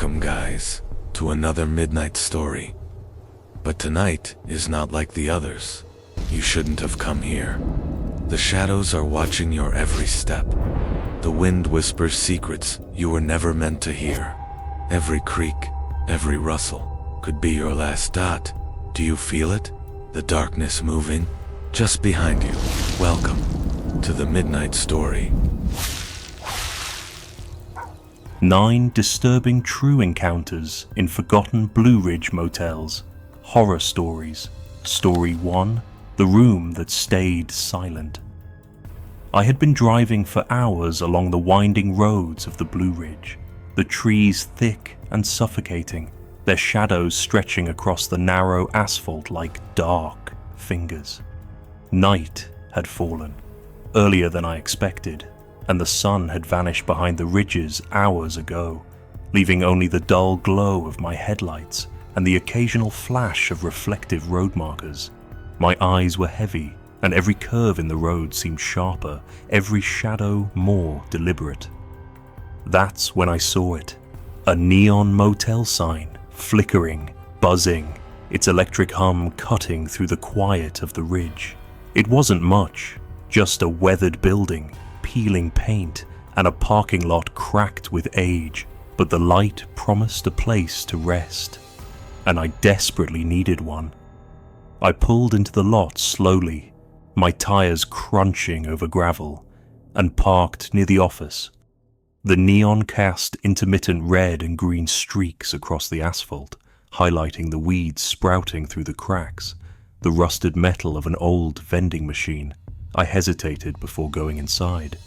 Welcome, guys, to another midnight story. But tonight is not like the others. You shouldn't have come here. The shadows are watching your every step. The wind whispers secrets you were never meant to hear. Every creak, every rustle could be your last dot. Do you feel it? The darkness moving? Just behind you. Welcome to the Midnight Story. 9 disturbing true encounters in forgotten Blue Ridge motels. Horror stories. Story 1. The room that stayed silent. I had been driving for hours along the winding roads of the Blue Ridge, the trees thick and suffocating, their shadows stretching across the narrow asphalt like dark fingers. Night had fallen, earlier than I expected, and the sun had vanished behind the ridges hours ago, leaving only the dull glow of my headlights and the occasional flash of reflective road markers. My eyes were heavy, and every curve in the road seemed sharper, every shadow more deliberate. That's when I saw it. A neon motel sign, flickering, buzzing, its electric hum cutting through the quiet of the ridge. It wasn't much, just a weathered building, peeling paint, and a parking lot cracked with age, but the light promised a place to rest, and I desperately needed one. I pulled into the lot slowly, my tires crunching over gravel, and parked near the office. The neon cast intermittent red and green streaks across the asphalt, highlighting the weeds sprouting through the cracks, the rusted metal of an old vending machine. I hesitated before going inside.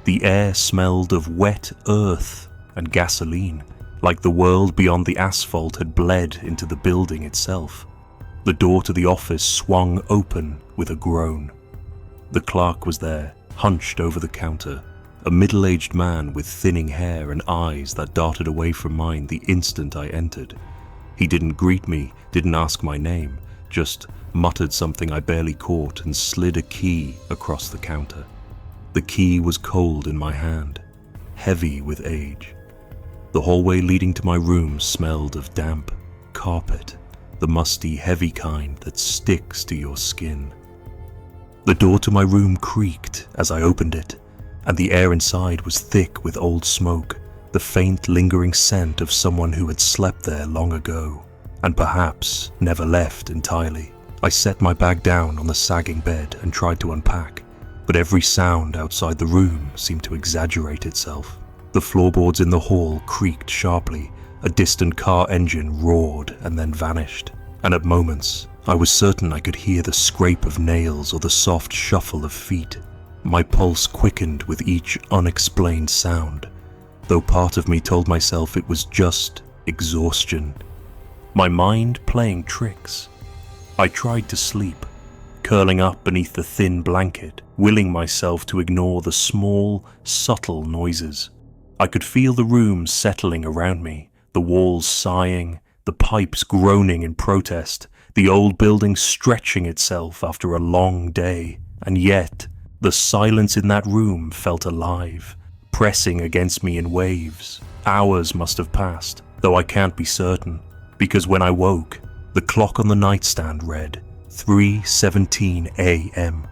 The air smelled of wet earth and gasoline, like the world beyond the asphalt had bled into the building itself. The door to the office swung open with a groan. The clerk was there, hunched over the counter, a middle-aged man with thinning hair and eyes that darted away from mine the instant I entered. He didn't greet me, didn't ask my name, just muttered something I barely caught and slid a key across the counter. The key was cold in my hand, heavy with age. The hallway leading to my room smelled of damp carpet, the musty, heavy kind that sticks to your skin. The door to my room creaked as I opened it, and the air inside was thick with old smoke, the faint, lingering scent of someone who had slept there long ago, and perhaps never left entirely. I set my bag down on the sagging bed and tried to unpack, but every sound outside the room seemed to exaggerate itself. The floorboards in the hall creaked sharply, a distant car engine roared and then vanished, and at moments I was certain I could hear the scrape of nails or the soft shuffle of feet. My pulse quickened with each unexplained sound, though part of me told myself it was just exhaustion. My mind playing tricks. I tried to sleep, curling up beneath the thin blanket, willing myself to ignore the small, subtle noises. I could feel the room settling around me, the walls sighing, the pipes groaning in protest, the old building stretching itself after a long day, and yet the silence in that room felt alive, pressing against me in waves. Hours must have passed, though I can't be certain, because when I woke, the clock on the nightstand read 3:17 a.m.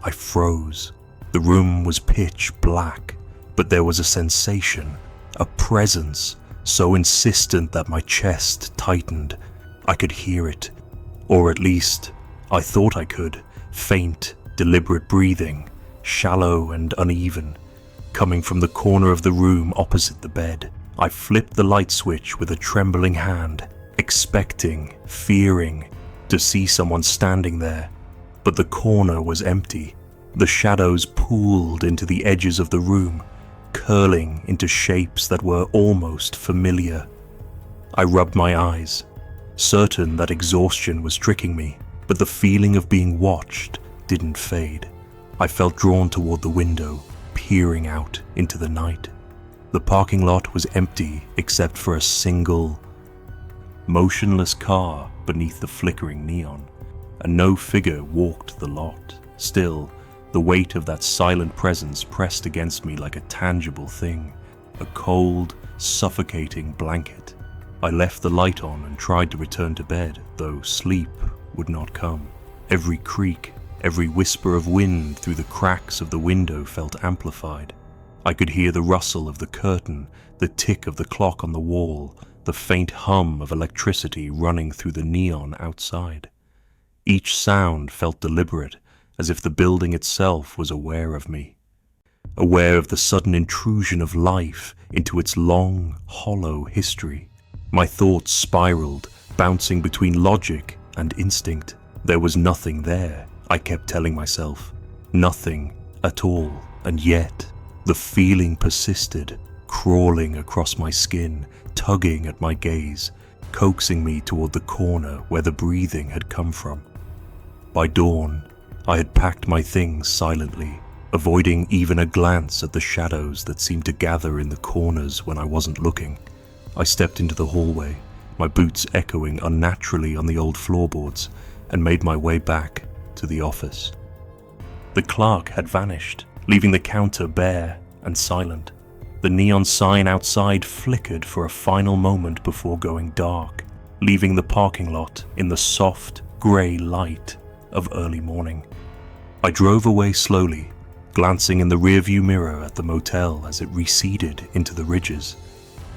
I froze. The room was pitch black, but there was a sensation, a presence, so insistent that my chest tightened. I could hear it, or at least, I thought I could. Faint, deliberate breathing, shallow and uneven, coming from the corner of the room opposite the bed. I flipped the light switch with a trembling hand, expecting, fearing, to see someone standing there, but the corner was empty. The shadows pooled into the edges of the room, curling into shapes that were almost familiar. I rubbed my eyes, certain that exhaustion was tricking me, but the feeling of being watched didn't fade. I felt drawn toward the window, peering out into the night. The parking lot was empty except for a single, motionless car beneath the flickering neon, and no figure walked the lot. Still, the weight of that silent presence pressed against me like a tangible thing, a cold, suffocating blanket. I left the light on and tried to return to bed, though sleep would not come. Every creak, every whisper of wind through the cracks of the window felt amplified. I could hear the rustle of the curtain, the tick of the clock on the wall, the faint hum of electricity running through the neon outside. Each sound felt deliberate, as if the building itself was aware of me, aware of the sudden intrusion of life into its long, hollow history. My thoughts spiraled, bouncing between logic and instinct. There was nothing there, I kept telling myself. Nothing at all, and yet the feeling persisted, crawling across my skin, tugging at my gaze, coaxing me toward the corner where the breathing had come from. By dawn, I had packed my things silently, avoiding even a glance at the shadows that seemed to gather in the corners when I wasn't looking. I stepped into the hallway, my boots echoing unnaturally on the old floorboards, and made my way back to the office. The clerk had vanished, leaving the counter bare and silent. The neon sign outside flickered for a final moment before going dark, leaving the parking lot in the soft, grey light of early morning. I drove away slowly, glancing in the rearview mirror at the motel as it receded into the ridges.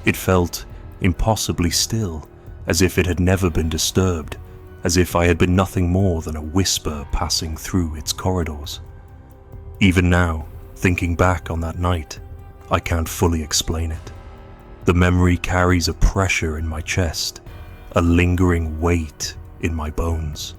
It felt impossibly still, as if it had never been disturbed, as if I had been nothing more than a whisper passing through its corridors. Even now, thinking back on that night, I can't fully explain it. The memory carries a pressure in my chest, a lingering weight in my bones.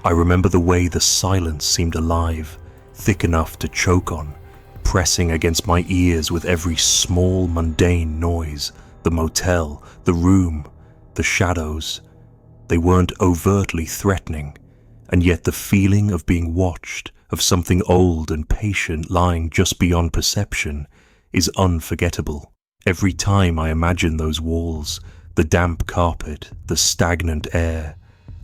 I remember the way the silence seemed alive, thick enough to choke on, pressing against my ears with every small mundane noise. The motel, the room, the shadows. They weren't overtly threatening, and yet the feeling of being watched, of something old and patient lying just beyond perception, is unforgettable. Every time I imagine those walls, the damp carpet, the stagnant air,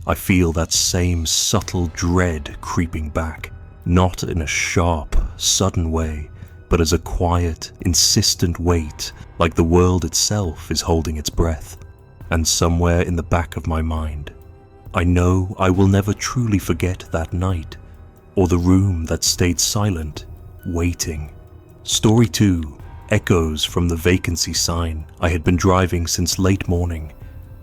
I feel that same subtle dread creeping back, not in a sharp, sudden way, but as a quiet, insistent weight, like the world itself is holding its breath. And somewhere in the back of my mind, I know I will never truly forget that night, or the room that stayed silent, waiting. Story 2 echoes from the vacancy sign I had been driving since late morning,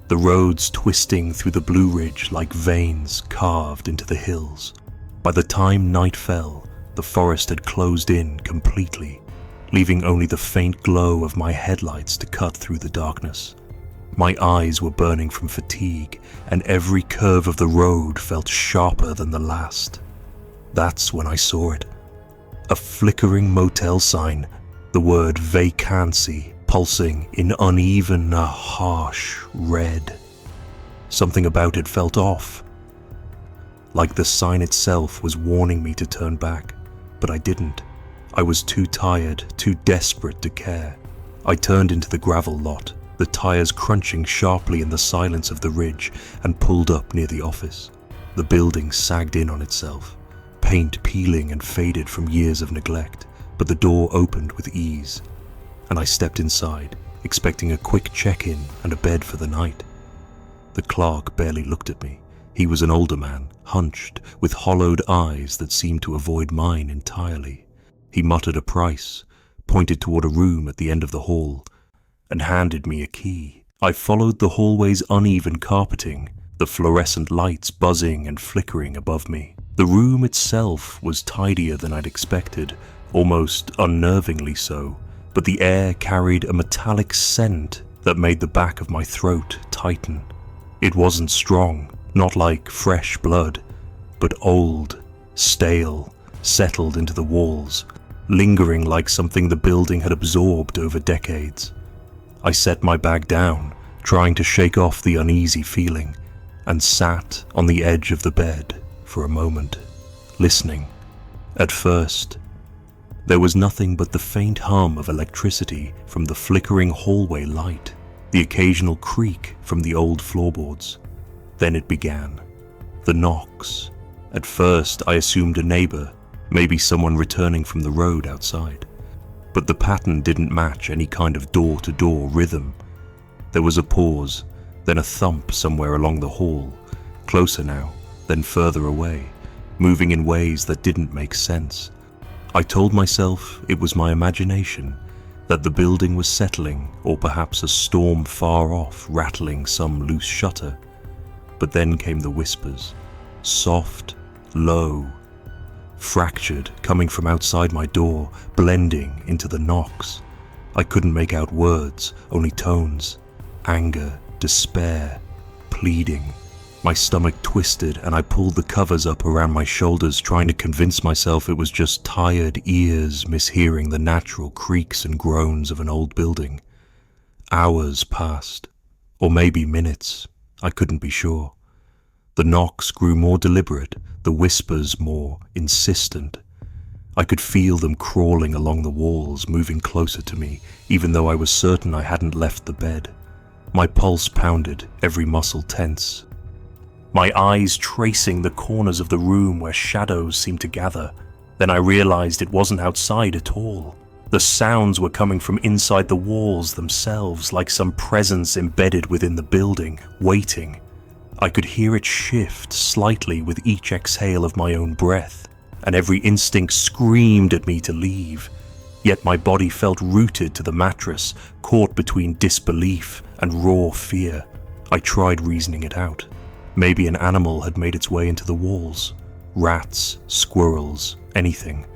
the roads twisting through the Blue Ridge like veins carved into the hills. By the time night fell, the forest had closed in completely, leaving only the faint glow of my headlights to cut through the darkness. My eyes were burning from fatigue, and every curve of the road felt sharper than the last. That's when I saw it. A flickering motel sign, the word vacancy pulsing in uneven, harsh red. Something about it felt off, like the sign itself was warning me to turn back, but I didn't. I was too tired, too desperate to care. I turned into the gravel lot, the tires crunching sharply in the silence of the ridge, and pulled up near the office. The building sagged in on itself, paint peeling and faded from years of neglect, but the door opened with ease, and I stepped inside, expecting a quick check-in and a bed for the night. The clerk barely looked at me. He was an older man, hunched, with hollowed eyes that seemed to avoid mine entirely. He muttered a price, pointed toward a room at the end of the hall, and handed me a key. I followed the hallway's uneven carpeting, the fluorescent lights buzzing and flickering above me. The room itself was tidier than I'd expected, almost unnervingly so, but the air carried a metallic scent that made the back of my throat tighten. It wasn't strong, not like fresh blood, but old, stale, settled into the walls, lingering like something the building had absorbed over decades. I set my bag down, trying to shake off the uneasy feeling, and sat on the edge of the bed for a moment, listening. At first, there was nothing but the faint hum of electricity from the flickering hallway light, the occasional creak from the old floorboards. Then it began. The knocks. At first, I assumed a neighbor, maybe someone returning from the road outside. but the pattern didn't match any kind of door-to-door rhythm. There was a pause, then a thump somewhere along the hall, closer now, then further away, moving in ways that didn't make sense. I told myself it was my imagination, that the building was settling, or perhaps a storm far off rattling some loose shutter. But then came the whispers, soft, low, fractured, coming from outside my door, blending into the knocks. I couldn't make out words, only tones. Anger, despair, pleading. My stomach twisted and I pulled the covers up around my shoulders, trying to convince myself it was just tired ears mishearing the natural creaks and groans of an old building. Hours passed, or maybe minutes, I couldn't be sure. The knocks grew more deliberate, the whispers more insistent. I could feel them crawling along the walls, moving closer to me, even though I was certain I hadn't left the bed. My pulse pounded, every muscle tense. My eyes tracing the corners of the room where shadows seemed to gather. Then I realized it wasn't outside at all. The sounds were coming from inside the walls themselves, like some presence embedded within the building, waiting. I could hear it shift slightly with each exhale of my own breath, and every instinct screamed at me to leave. Yet my body felt rooted to the mattress, caught between disbelief and raw fear. I tried reasoning it out. Maybe an animal had made its way into the walls. Rats, squirrels, anything.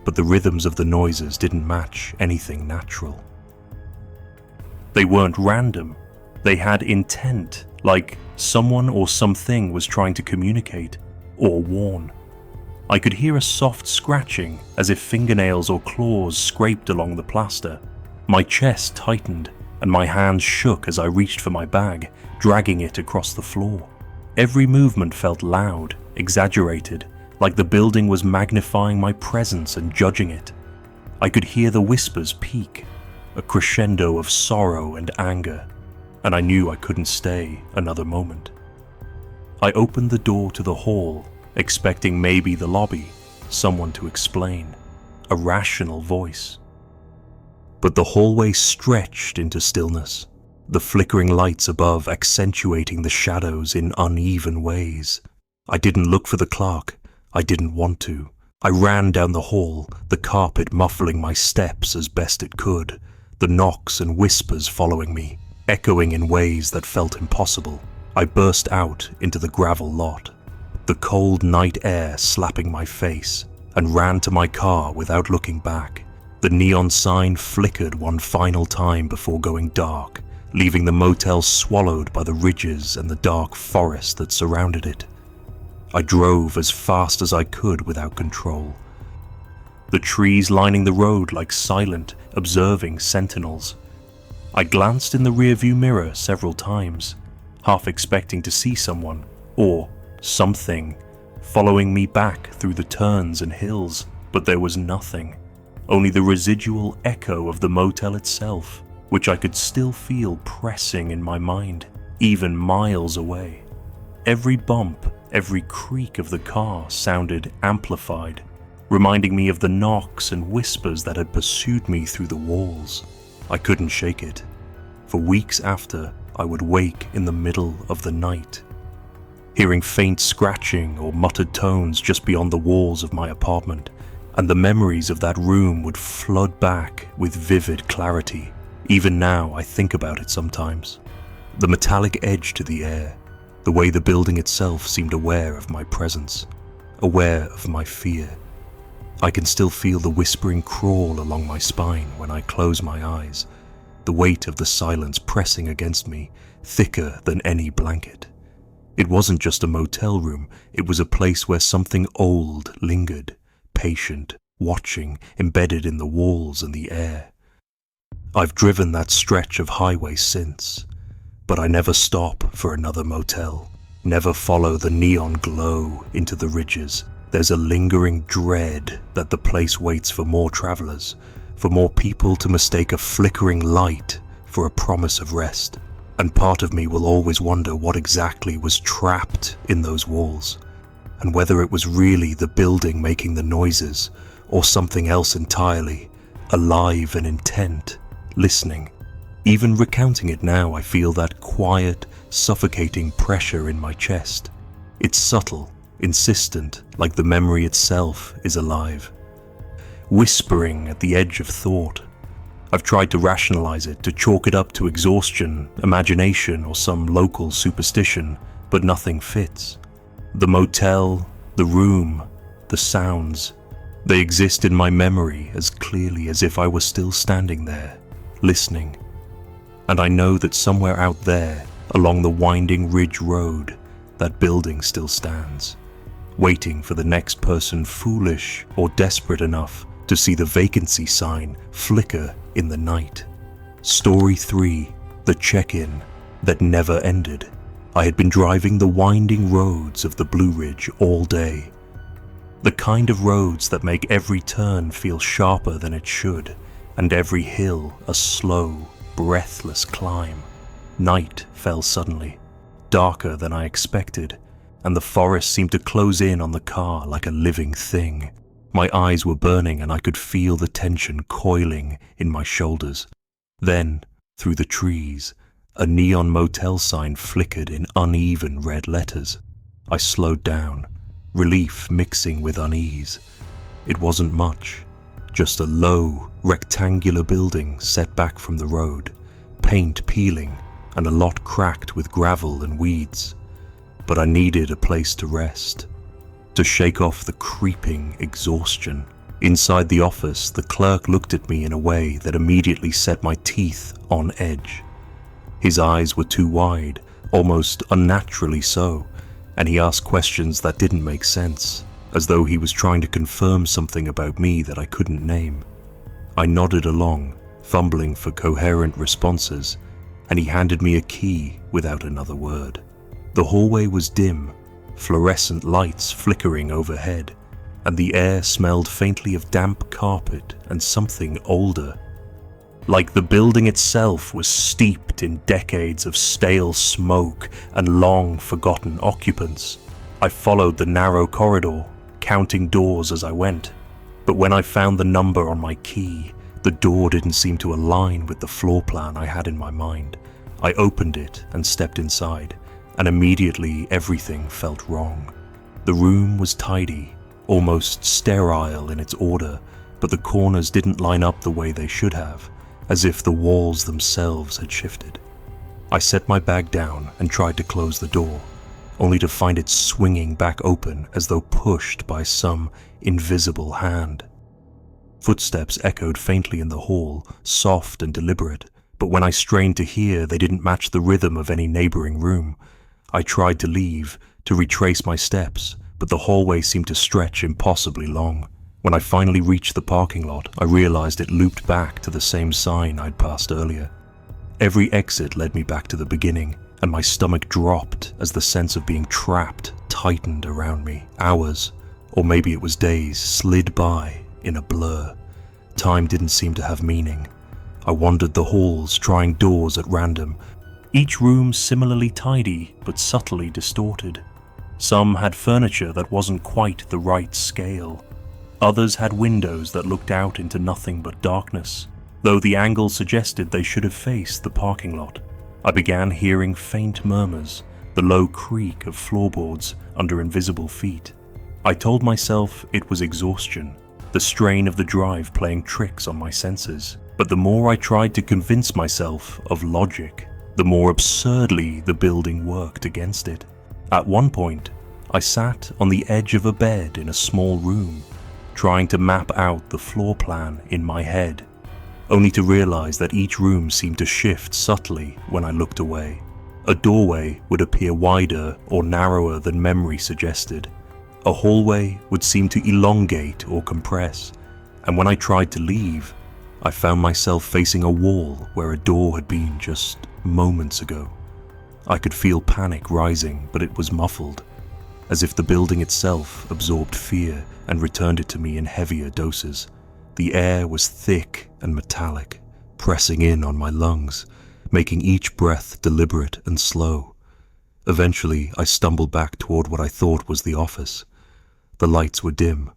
But the rhythms of the noises didn't match anything natural. They weren't random. They had intent, like someone or something was trying to communicate or warn. I could hear a soft scratching, as if fingernails or claws scraped along the plaster. My chest tightened, and my hands shook as I reached for my bag, dragging it across the floor. Every movement felt loud, exaggerated, like the building was magnifying my presence and judging it. I could hear the whispers peak, a crescendo of sorrow and anger, and I knew I couldn't stay another moment. I opened the door to the hall, expecting maybe the lobby, someone to explain, a rational voice. But the hallway stretched into stillness, the flickering lights above accentuating the shadows in uneven ways. I didn't look for the clerk. I didn't want to. I ran down the hall, the carpet muffling my steps as best it could, the knocks and whispers following me, echoing in ways that felt impossible. I burst out into the gravel lot, the cold night air slapping my face, and ran to my car without looking back. The neon sign flickered one final time before going dark, leaving the motel swallowed by the ridges and the dark forest that surrounded it. I drove as fast as I could without control. The trees lining the road like silent, observing sentinels. I glanced in the rearview mirror several times, half expecting to see someone, or something, following me back through the turns and hills, but there was nothing. Only the residual echo of the motel itself, which I could still feel pressing in my mind, even miles away. Every bump, every creak of the car sounded amplified, reminding me of the knocks and whispers that had pursued me through the walls. I couldn't shake it. For weeks after, I would wake in the middle of the night, hearing faint scratching or muttered tones just beyond the walls of my apartment, and the memories of that room would flood back with vivid clarity. Even now, I think about it sometimes. The metallic edge to the air, the way the building itself seemed aware of my presence, aware of my fear. I can still feel the whispering crawl along my spine when I close my eyes, the weight of the silence pressing against me, thicker than any blanket. It wasn't just a motel room, it was a place where something old lingered, patient, watching, embedded in the walls and the air. I've driven that stretch of highway since, but I never stop for another motel, never follow the neon glow into the ridges. There's a lingering dread that the place waits for more travelers, for more people to mistake a flickering light for a promise of rest. And part of me will always wonder what exactly was trapped in those walls, and whether it was really the building making the noises, or something else entirely, alive and intent, listening. Even recounting it now, I feel that quiet, suffocating pressure in my chest. It's subtle, insistent, like the memory itself is alive. Whispering at the edge of thought. I've tried to rationalize it, to chalk it up to exhaustion, imagination, or some local superstition, but nothing fits. The motel, the room, the sounds, they exist in my memory as clearly as if I were still standing there, listening. And I know that somewhere out there, along the winding ridge road, that building still stands, waiting for the next person foolish or desperate enough to see the vacancy sign flicker in the night. Story 3, the check-in that never ended. I had been driving the winding roads of the Blue Ridge all day. The kind of roads that make every turn feel sharper than it should, and every hill a slow, breathless climb. Night fell suddenly, darker than I expected, and the forest seemed to close in on the car like a living thing. My eyes were burning and I could feel the tension coiling in my shoulders. Then, through the trees, a neon motel sign flickered in uneven red letters. I slowed down, relief mixing with unease. It wasn't much, just a low, rectangular building set back from the road, paint peeling and a lot cracked with gravel and weeds. But I needed a place to rest, to shake off the creeping exhaustion. Inside the office, the clerk looked at me in a way that immediately set my teeth on edge. His eyes were too wide, almost unnaturally so, and he asked questions that didn't make sense, as though he was trying to confirm something about me that I couldn't name. I nodded along, fumbling for coherent responses, and he handed me a key without another word. The hallway was dim, fluorescent lights flickering overhead, and the air smelled faintly of damp carpet and something older. Like the building itself was steeped in decades of stale smoke and long-forgotten occupants. I followed the narrow corridor, counting doors as I went, but when I found the number on my key, the door didn't seem to align with the floor plan I had in my mind. I opened it and stepped inside, and immediately everything felt wrong. The room was tidy, almost sterile in its order, but the corners didn't line up the way they should have, as if the walls themselves had shifted. I set my bag down and tried to close the door, only to find it swinging back open as though pushed by some invisible hand. Footsteps echoed faintly in the hall, soft and deliberate, but when I strained to hear, they didn't match the rhythm of any neighboring room. I tried to leave, to retrace my steps, but the hallway seemed to stretch impossibly long. When I finally reached the parking lot, I realized it looped back to the same sign I'd passed earlier. Every exit led me back to the beginning, and my stomach dropped as the sense of being trapped tightened around me. Hours, or maybe it was days, slid by in a blur. Time didn't seem to have meaning. I wandered the halls, trying doors at random, each room similarly tidy but subtly distorted. Some had furniture that wasn't quite the right scale. Others had windows that looked out into nothing but darkness, though the angle suggested they should have faced the parking lot. I began hearing faint murmurs, the low creak of floorboards under invisible feet. I told myself it was exhaustion, the strain of the drive playing tricks on my senses. But the more I tried to convince myself of logic, the more absurdly the building worked against it. At one point, I sat on the edge of a bed in a small room, trying to map out the floor plan in my head, only to realize that each room seemed to shift subtly when I looked away. A doorway would appear wider or narrower than memory suggested. A hallway would seem to elongate or compress, and when I tried to leave, I found myself facing a wall where a door had been just moments ago. I could feel panic rising, but it was muffled, as if the building itself absorbed fear and returned it to me in heavier doses. The air was thick and metallic, pressing in on my lungs, making each breath deliberate and slow. Eventually, I stumbled back toward what I thought was the office. The lights were dim.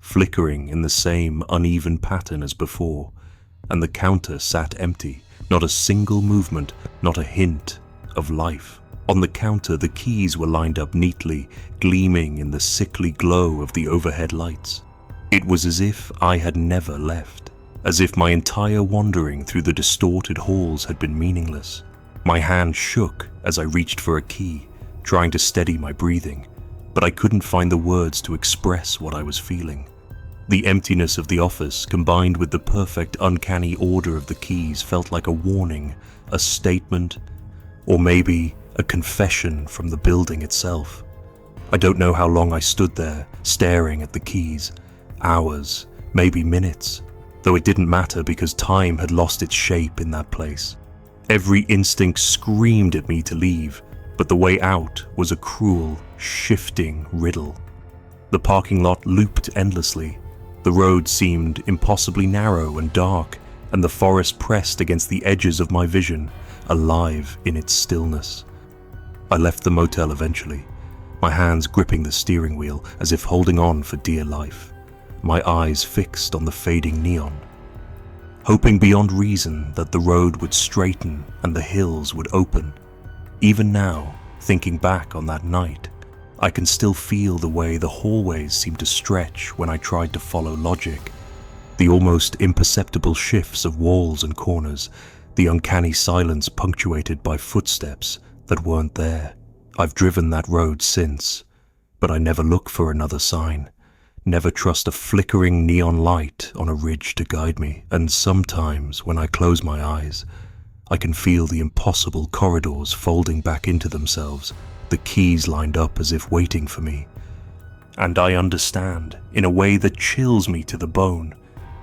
flickering in the same uneven pattern as before, and the counter sat empty, not a single movement, not a hint of life. On the counter, the keys were lined up neatly, gleaming in the sickly glow of the overhead lights. It was as if I had never left, as if my entire wandering through the distorted halls had been meaningless. My hand shook as I reached for a key, trying to steady my breathing, but I couldn't find the words to express what I was feeling. The emptiness of the office, combined with the perfect, uncanny order of the keys, felt like a warning, a statement, or maybe a confession from the building itself. I don't know how long I stood there, staring at the keys. Hours, maybe minutes, though it didn't matter because time had lost its shape in that place. Every instinct screamed at me to leave, but the way out was a cruel, shifting riddle. The parking lot looped endlessly. The road seemed impossibly narrow and dark, and the forest pressed against the edges of my vision, alive in its stillness. I left the motel eventually, my hands gripping the steering wheel as if holding on for dear life, my eyes fixed on the fading neon, hoping beyond reason that the road would straighten and the hills would open. Even now, thinking back on that night, I can still feel the way the hallways seemed to stretch when I tried to follow logic. The almost imperceptible shifts of walls and corners, the uncanny silence punctuated by footsteps that weren't there. I've driven that road since, but I never look for another sign, never trust a flickering neon light on a ridge to guide me, and sometimes when I close my eyes, I can feel the impossible corridors folding back into themselves, the keys lined up as if waiting for me. And I understand, in a way that chills me to the bone,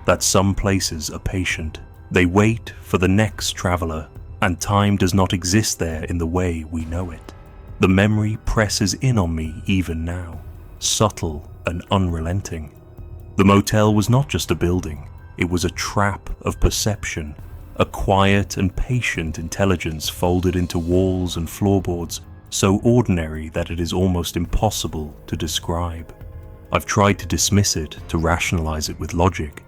that some places are patient. They wait for the next traveler, and time does not exist there in the way we know it. The memory presses in on me even now, subtle and unrelenting. The motel was not just a building, it was a trap of perception, a quiet and patient intelligence folded into walls and floorboards, so ordinary that it is almost impossible to describe. I've tried to dismiss it, to rationalize it with logic,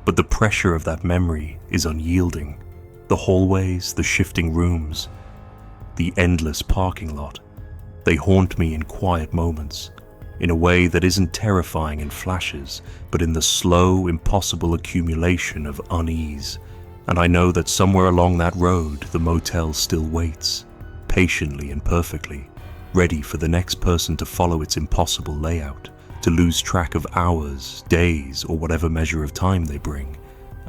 but the pressure of that memory is unyielding. The hallways, the shifting rooms, the endless parking lot, they haunt me in quiet moments, in a way that isn't terrifying in flashes, but in the slow, impossible accumulation of unease. And I know that somewhere along that road, the motel still waits, patiently and perfectly, ready for the next person to follow its impossible layout, to lose track of hours, days, or whatever measure of time they bring,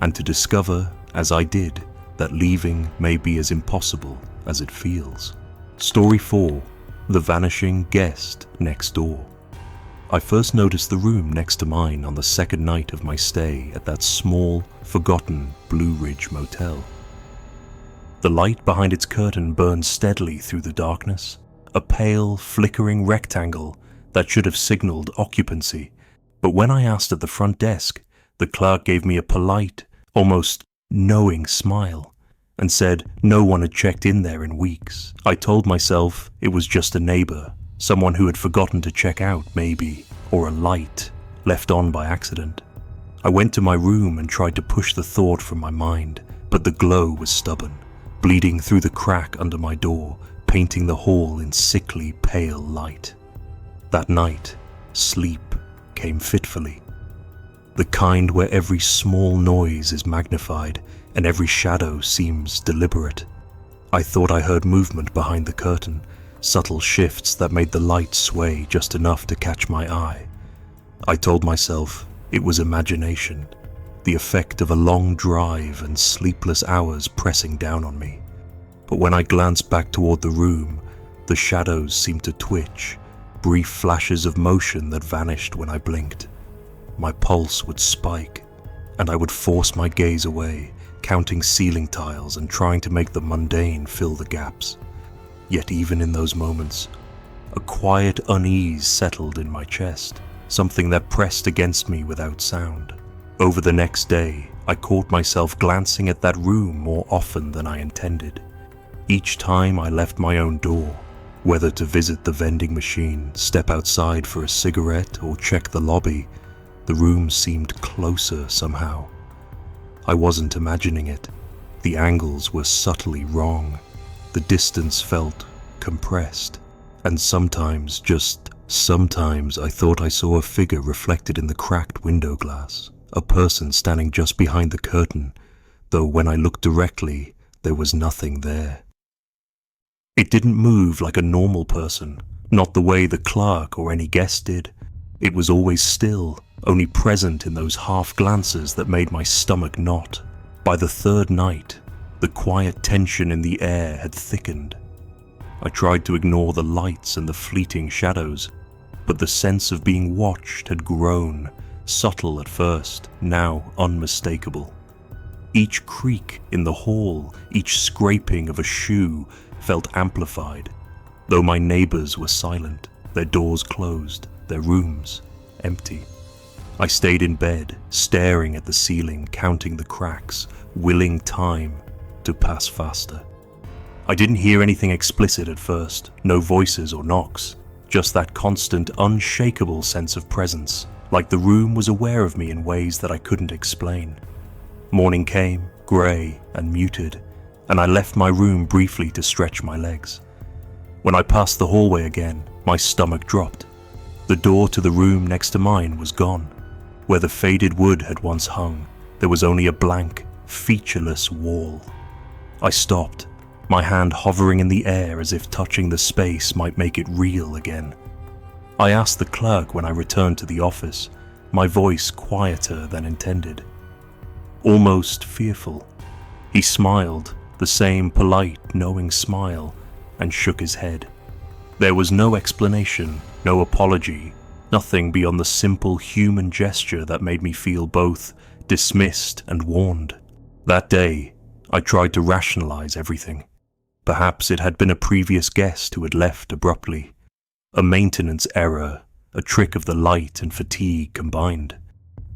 and to discover, as I did, that leaving may be as impossible as it feels. Story 4. The Vanishing Guest Next Door. I first noticed the room next to mine on the second night of my stay at that small, forgotten Blue Ridge motel. The light behind its curtain burned steadily through the darkness, a pale, flickering rectangle that should have signaled occupancy. But when I asked at the front desk, the clerk gave me a polite, almost knowing smile and said no one had checked in there in weeks. I told myself it was just a neighbor, someone who had forgotten to check out maybe, or a light left on by accident. I went to my room and tried to push the thought from my mind, but the glow was stubborn, bleeding through the crack under my door, painting the hall in sickly pale light. That night, sleep came fitfully. The kind where every small noise is magnified and every shadow seems deliberate. I thought I heard movement behind the curtain, subtle shifts that made the light sway just enough to catch my eye. I told myself it was imagination, the effect of a long drive and sleepless hours pressing down on me. But when I glanced back toward the room, the shadows seemed to twitch, brief flashes of motion that vanished when I blinked. My pulse would spike, and I would force my gaze away, counting ceiling tiles and trying to make the mundane fill the gaps. Yet even in those moments, a quiet unease settled in my chest, something that pressed against me without sound. Over the next day, I caught myself glancing at that room more often than I intended. Each time I left my own door, whether to visit the vending machine, step outside for a cigarette, or check the lobby, The room seemed closer somehow. I wasn't imagining it. The angles were subtly wrong. The distance felt compressed. And sometimes, just sometimes, I thought I saw a figure reflected in the cracked window glass. A person standing just behind the curtain, though when I looked directly, there was nothing there. It didn't move like a normal person, not the way the clerk or any guest did. It was always still, only present in those half glances that made my stomach knot. By the third night, the quiet tension in the air had thickened. I tried to ignore the lights and the fleeting shadows, but the sense of being watched had grown, subtle at first, now unmistakable. Each creak in the hall, each scraping of a shoe felt amplified, though my neighbors were silent, their doors closed, their rooms empty. I stayed in bed, staring at the ceiling, counting the cracks, willing time to pass faster. I didn't hear anything explicit at first, no voices or knocks, just that constant, unshakable sense of presence, like the room was aware of me in ways that I couldn't explain. Morning came, grey and muted, and I left my room briefly to stretch my legs. When I passed the hallway again, my stomach dropped. The door to the room next to mine was gone. Where the faded wood had once hung, there was only a blank, featureless wall. I stopped, my hand hovering in the air as if touching the space might make it real again. I asked the clerk when I returned to the office, my voice quieter than intended. Almost fearful. He smiled, the same polite, knowing smile, and shook his head. There was no explanation, no apology, nothing beyond the simple human gesture that made me feel both dismissed and warned. That day, I tried to rationalize everything. Perhaps it had been a previous guest who had left abruptly. A maintenance error, a trick of the light and fatigue combined.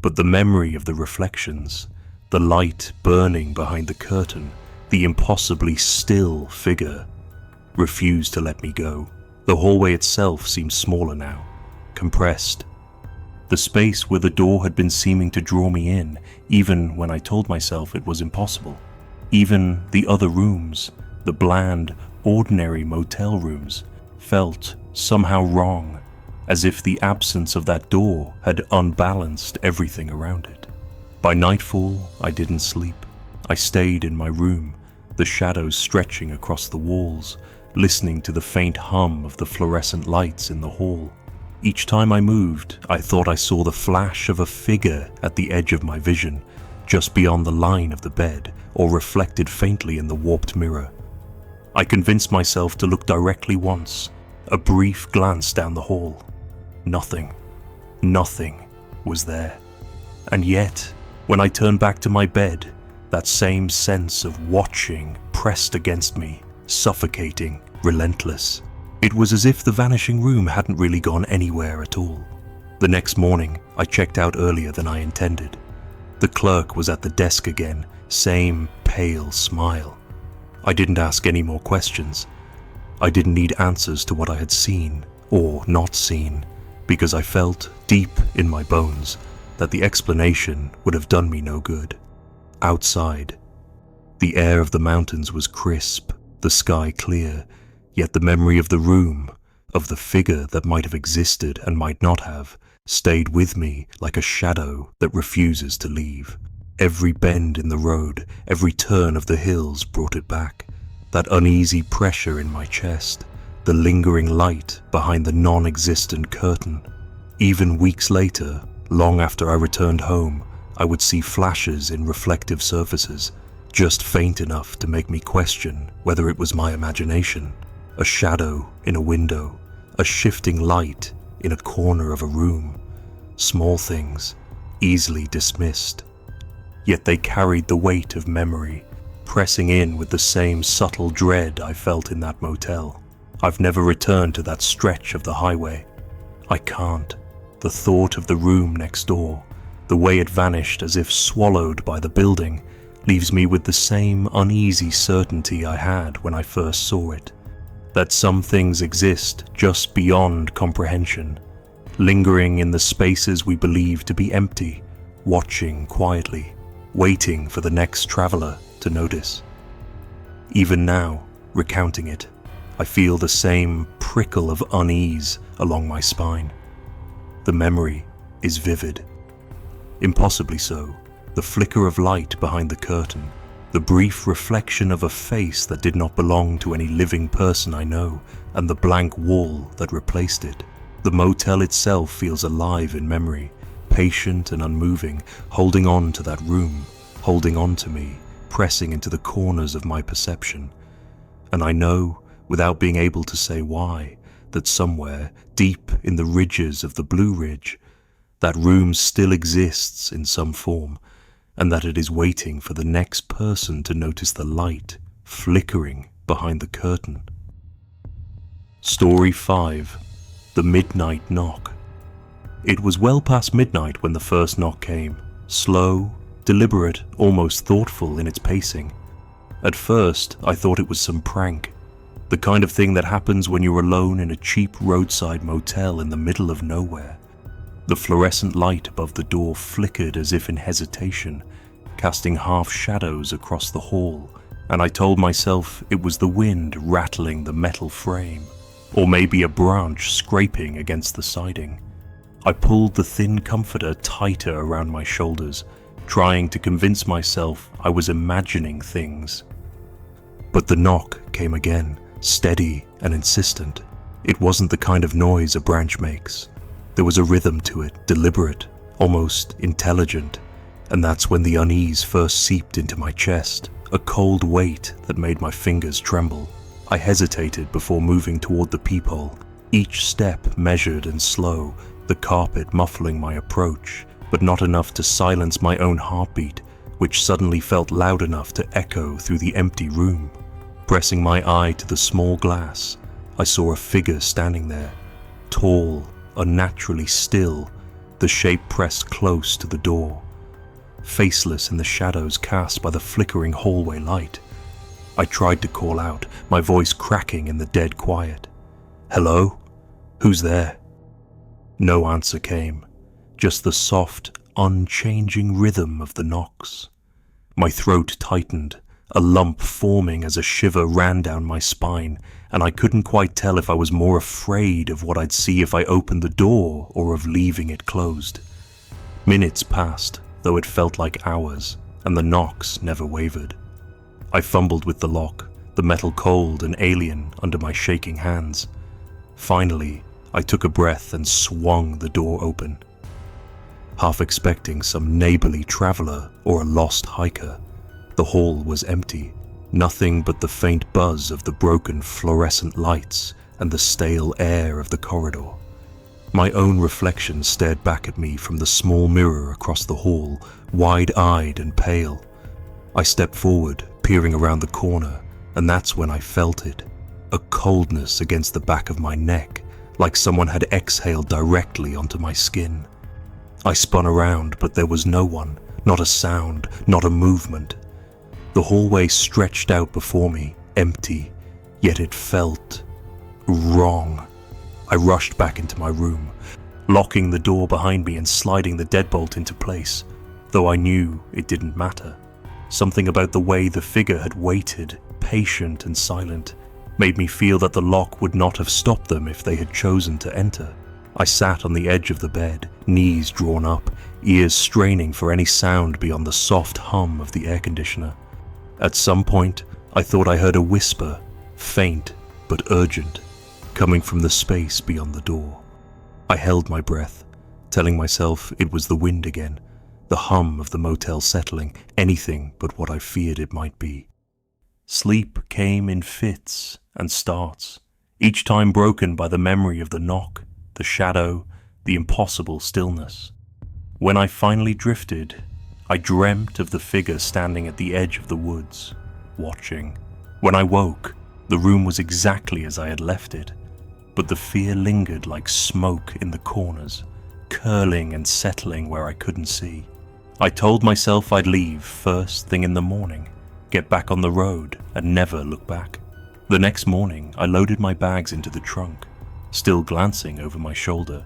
But the memory of the reflections, the light burning behind the curtain, the impossibly still figure, refused to let me go. The hallway itself seemed smaller now, compressed. The space where the door had been seeming to draw me in, even when I told myself it was impossible. Even the other rooms, the bland, ordinary motel rooms, felt somehow wrong, as if the absence of that door had unbalanced everything around it. By nightfall, I didn't sleep. I stayed in my room, the shadows stretching across the walls, listening to the faint hum of the fluorescent lights in the hall. Each time I moved, I thought I saw the flash of a figure at the edge of my vision, just beyond the line of the bed, or reflected faintly in the warped mirror. I convinced myself to look directly once, a brief glance down the hall. Nothing was there. And yet, when I turned back to my bed, that same sense of watching pressed against me, suffocating, relentless. It was as if the vanishing room hadn't really gone anywhere at all. The next morning, I checked out earlier than I intended. The clerk was at the desk again, same pale smile. I didn't ask any more questions. I didn't need answers to what I had seen, or not seen, because I felt, deep in my bones, that the explanation would have done me no good. Outside, the air of the mountains was crisp, the sky clear, yet the memory of the room, of the figure that might have existed and might not have, stayed with me like a shadow that refuses to leave. Every bend in the road, every turn of the hills brought it back. That uneasy pressure in my chest, the lingering light behind the non-existent curtain. Even weeks later, long after I returned home, I would see flashes in reflective surfaces, just faint enough to make me question whether it was my imagination. A shadow in a window, a shifting light in a corner of a room. Small things, easily dismissed. Yet they carried the weight of memory, pressing in with the same subtle dread I felt in that motel. I've never returned to that stretch of the highway. I can't. The thought of the room next door, the way it vanished as if swallowed by the building, leaves me with the same uneasy certainty I had when I first saw it. That some things exist just beyond comprehension, lingering in the spaces we believe to be empty, watching quietly, waiting for the next traveler to notice. Even now, recounting it, I feel the same prickle of unease along my spine. The memory is vivid. Impossibly so, the flicker of light behind the curtain, the brief reflection of a face that did not belong to any living person I know, and the blank wall that replaced it. The motel itself feels alive in memory, patient and unmoving, holding on to that room, holding on to me, pressing into the corners of my perception. And I know, without being able to say why, that somewhere, deep in the ridges of the Blue Ridge, that room still exists in some form, and that it is waiting for the next person to notice the light flickering behind the curtain. Story 5. The Midnight Knock. It was well past midnight when the first knock came, slow, deliberate, almost thoughtful in its pacing. At first, I thought it was some prank, the kind of thing that happens when you're alone in a cheap roadside motel in the middle of nowhere. The fluorescent light above the door flickered as if in hesitation, casting half shadows across the hall, and I told myself it was the wind rattling the metal frame, or maybe a branch scraping against the siding. I pulled the thin comforter tighter around my shoulders, trying to convince myself I was imagining things. But the knock came again, steady and insistent. It wasn't the kind of noise a branch makes. There was a rhythm to it, deliberate, almost intelligent, and that's when the unease first seeped into my chest, a cold weight that made my fingers tremble. I hesitated before moving toward the peephole, each step measured and slow, the carpet muffling my approach, but not enough to silence my own heartbeat, which suddenly felt loud enough to echo through the empty room. Pressing my eye to the small glass, I saw a figure standing there, tall, unnaturally still, the shape pressed close to the door, faceless in the shadows cast by the flickering hallway light. I tried to call out, my voice cracking in the dead quiet. "Hello? Who's there?" No answer came, just the soft, unchanging rhythm of the knocks. My throat tightened, a lump forming as a shiver ran down my spine, and I couldn't quite tell if I was more afraid of what I'd see if I opened the door or of leaving it closed. Minutes passed, though it felt like hours, and the knocks never wavered. I fumbled with the lock, the metal cold and alien under my shaking hands. Finally, I took a breath and swung the door open. Half expecting some neighborly traveler or a lost hiker, the hall was empty, nothing but the faint buzz of the broken fluorescent lights and the stale air of the corridor. My own reflection stared back at me from the small mirror across the hall, wide-eyed and pale. I stepped forward, peering around the corner, and that's when I felt it, a coldness against the back of my neck, like someone had exhaled directly onto my skin. I spun around, but there was no one, not a sound, not a movement. The hallway stretched out before me, empty, yet it felt wrong. I rushed back into my room, locking the door behind me and sliding the deadbolt into place, though I knew it didn't matter. Something about the way the figure had waited, patient and silent, made me feel that the lock would not have stopped them if they had chosen to enter. I sat on the edge of the bed, knees drawn up, ears straining for any sound beyond the soft hum of the air conditioner. At some point, I thought I heard a whisper, faint but urgent, coming from the space beyond the door. I held my breath, telling myself it was the wind again, the hum of the motel settling, anything but what I feared it might be. Sleep came in fits and starts, each time broken by the memory of the knock, the shadow, the impossible stillness. When I finally drifted, I dreamt of the figure standing at the edge of the woods, watching. When I woke, the room was exactly as I had left it, but the fear lingered like smoke in the corners, curling and settling where I couldn't see. I told myself I'd leave first thing in the morning, get back on the road and never look back. The next morning, I loaded my bags into the trunk, still glancing over my shoulder.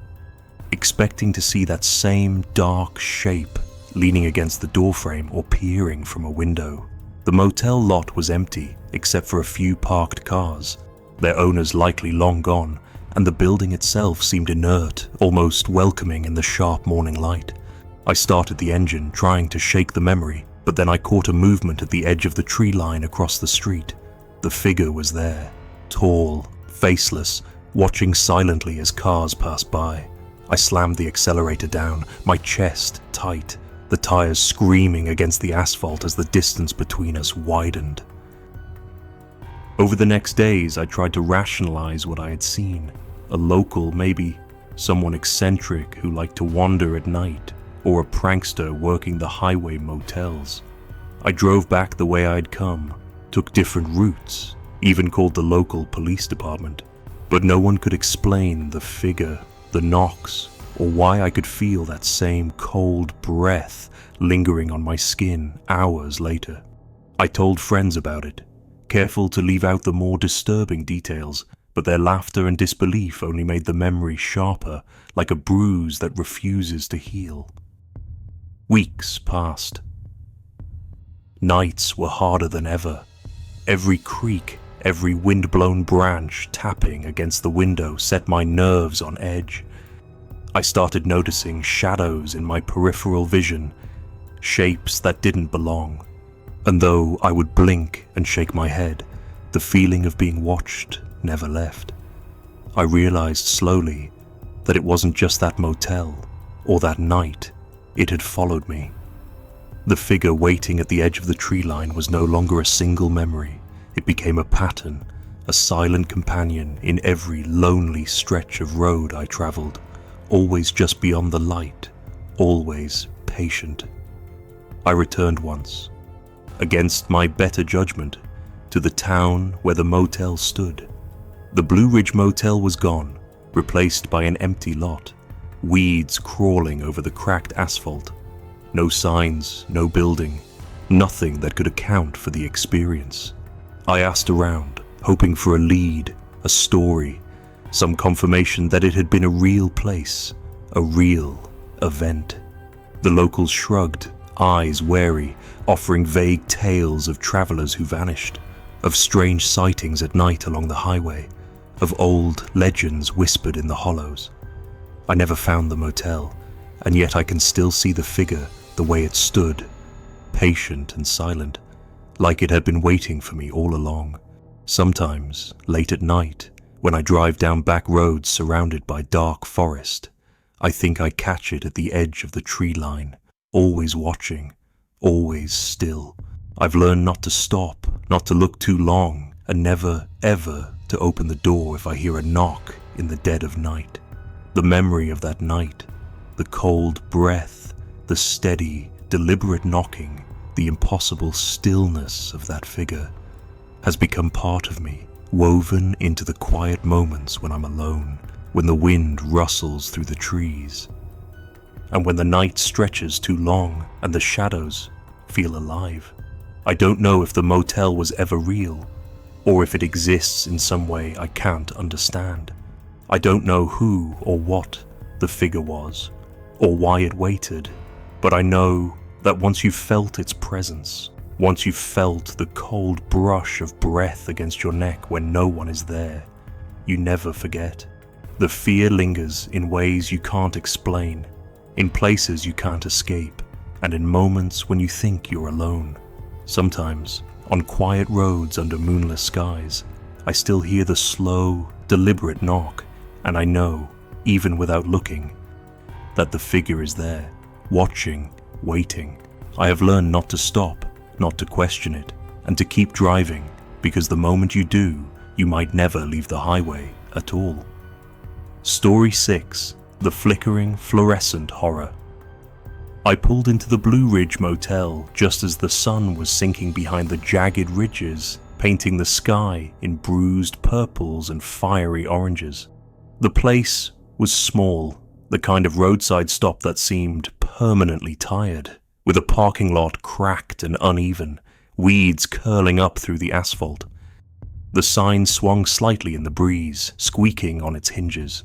expecting to see that same dark shape leaning against the doorframe or peering from a window. The motel lot was empty except for a few parked cars, their owners likely long gone, and the building itself seemed inert, almost welcoming in the sharp morning light. I started the engine, trying to shake the memory, but then I caught a movement at the edge of the tree line across the street. The figure was there, tall, faceless, watching silently as cars passed by. I slammed the accelerator down, my chest tight, the tires screaming against the asphalt as the distance between us widened. Over the next days, I tried to rationalize what I had seen. A local, maybe, someone eccentric who liked to wander at night, or a prankster working the highway motels. I drove back the way I'd come, took different routes, even called the local police department, but no one could explain the figure, the knocks, or why I could feel that same cold breath lingering on my skin hours later. I told friends about it, careful to leave out the more disturbing details, but their laughter and disbelief only made the memory sharper, like a bruise that refuses to heal. Weeks passed. Nights were harder than ever. Every creak, every wind-blown branch tapping against the window set my nerves on edge. I started noticing shadows in my peripheral vision, shapes that didn't belong. And though I would blink and shake my head, the feeling of being watched never left. I realized slowly that it wasn't just that motel or that night, it had followed me. The figure waiting at the edge of the tree line was no longer a single memory. It became a pattern, a silent companion in every lonely stretch of road I traveled, always just beyond the light, always patient. I returned once, against my better judgment, to the town where the motel stood. The Blue Ridge Motel was gone, replaced by an empty lot, weeds crawling over the cracked asphalt. No signs, no building, nothing that could account for the experience. I asked around, hoping for a lead, a story, some confirmation that it had been a real place, a real event. The locals shrugged, eyes wary, offering vague tales of travelers who vanished, of strange sightings at night along the highway, of old legends whispered in the hollows. I never found the motel, and yet I can still see the figure the way it stood, patient and silent, like it had been waiting for me all along. Sometimes, late at night, when I drive down back roads surrounded by dark forest, I think I catch it at the edge of the tree line, always watching, always still. I've learned not to stop, not to look too long, and never, ever to open the door if I hear a knock in the dead of night. The memory of that night, the cold breath, the steady, deliberate knocking, the impossible stillness of that figure, has become part of me, woven into the quiet moments when I'm alone, when the wind rustles through the trees, and when the night stretches too long and the shadows feel alive. I don't know if the motel was ever real, or if it exists in some way I can't understand. I don't know who or what the figure was, or why it waited, but I know that once you've felt its presence, once you've felt the cold brush of breath against your neck when no one is there, you never forget. The fear lingers in ways you can't explain, in places you can't escape, and in moments when you think you're alone. Sometimes, on quiet roads under moonless skies, I still hear the slow, deliberate knock, and I know, even without looking, that the figure is there, watching, waiting. I have learned not to stop, not to question it, and to keep driving, because the moment you do, you might never leave the highway at all. Story 6. The Flickering Fluorescent Horror. I pulled into the Blue Ridge Motel just as the sun was sinking behind the jagged ridges, painting the sky in bruised purples and fiery oranges. The place was small, the kind of roadside stop that seemed permanently tired, with a parking lot cracked and uneven, weeds curling up through the asphalt. The sign swung slightly in the breeze, squeaking on its hinges.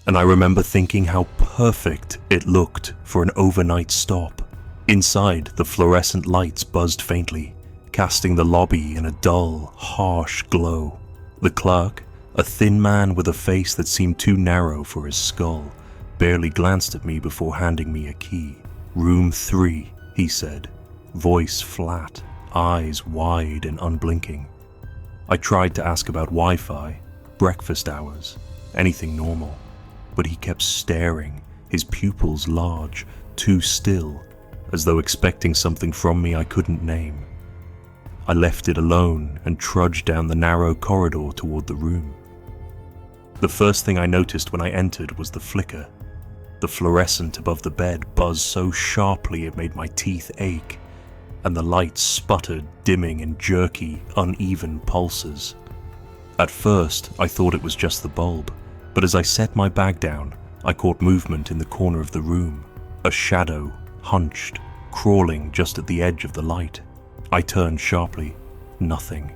and I remember thinking how perfect it looked for an overnight stop. Inside, the fluorescent lights buzzed faintly, casting the lobby in a dull, harsh glow. The clerk, a thin man with a face that seemed too narrow for his skull, barely glanced at me before handing me a key. "Room 3, he said, voice flat, eyes wide and unblinking. I tried to ask about Wi-Fi, breakfast hours, anything normal, but he kept staring, his pupils large, too still, as though expecting something from me I couldn't name. I left it alone and trudged down the narrow corridor toward the room. The first thing I noticed when I entered was the flicker. The fluorescent above the bed buzzed so sharply it made my teeth ache, and the lights sputtered, dimming in jerky, uneven pulses. At first, I thought it was just the bulb, but as I set my bag down, I caught movement in the corner of the room, a shadow, hunched, crawling just at the edge of the light. I turned sharply. Nothing.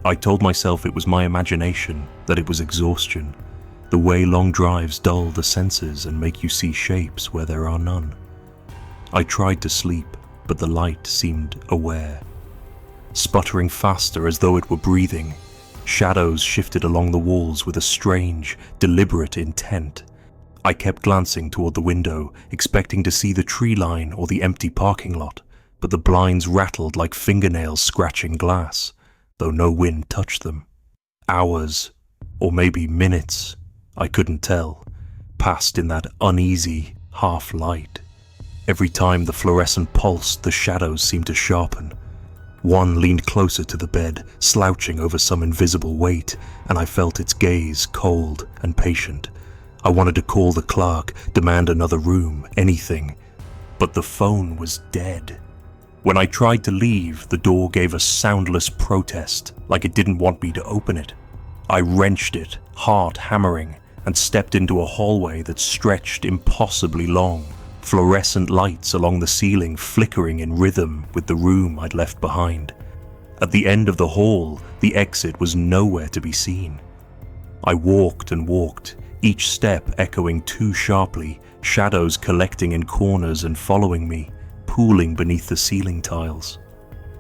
I told myself it was my imagination, that it was exhaustion, the way long drives dull the senses and make you see shapes where there are none. I tried to sleep, but the light seemed aware. Sputtering faster as though it were breathing, shadows shifted along the walls with a strange, deliberate intent. I kept glancing toward the window, expecting to see the tree line or the empty parking lot, but the blinds rattled like fingernails scratching glass, though no wind touched them. Hours, or maybe minutes, I couldn't tell, passed in that uneasy half-light. Every time the fluorescent pulsed, the shadows seemed to sharpen. One leaned closer to the bed, slouching over some invisible weight, and I felt its gaze cold and patient. I wanted to call the clerk, demand another room, anything, but the phone was dead. When I tried to leave, the door gave a soundless protest, like it didn't want me to open it. I wrenched it, heart hammering, and stepped into a hallway that stretched impossibly long, fluorescent lights along the ceiling flickering in rhythm with the room I'd left behind. At the end of the hall, the exit was nowhere to be seen. I walked and walked, each step echoing too sharply, shadows collecting in corners and following me, pooling beneath the ceiling tiles.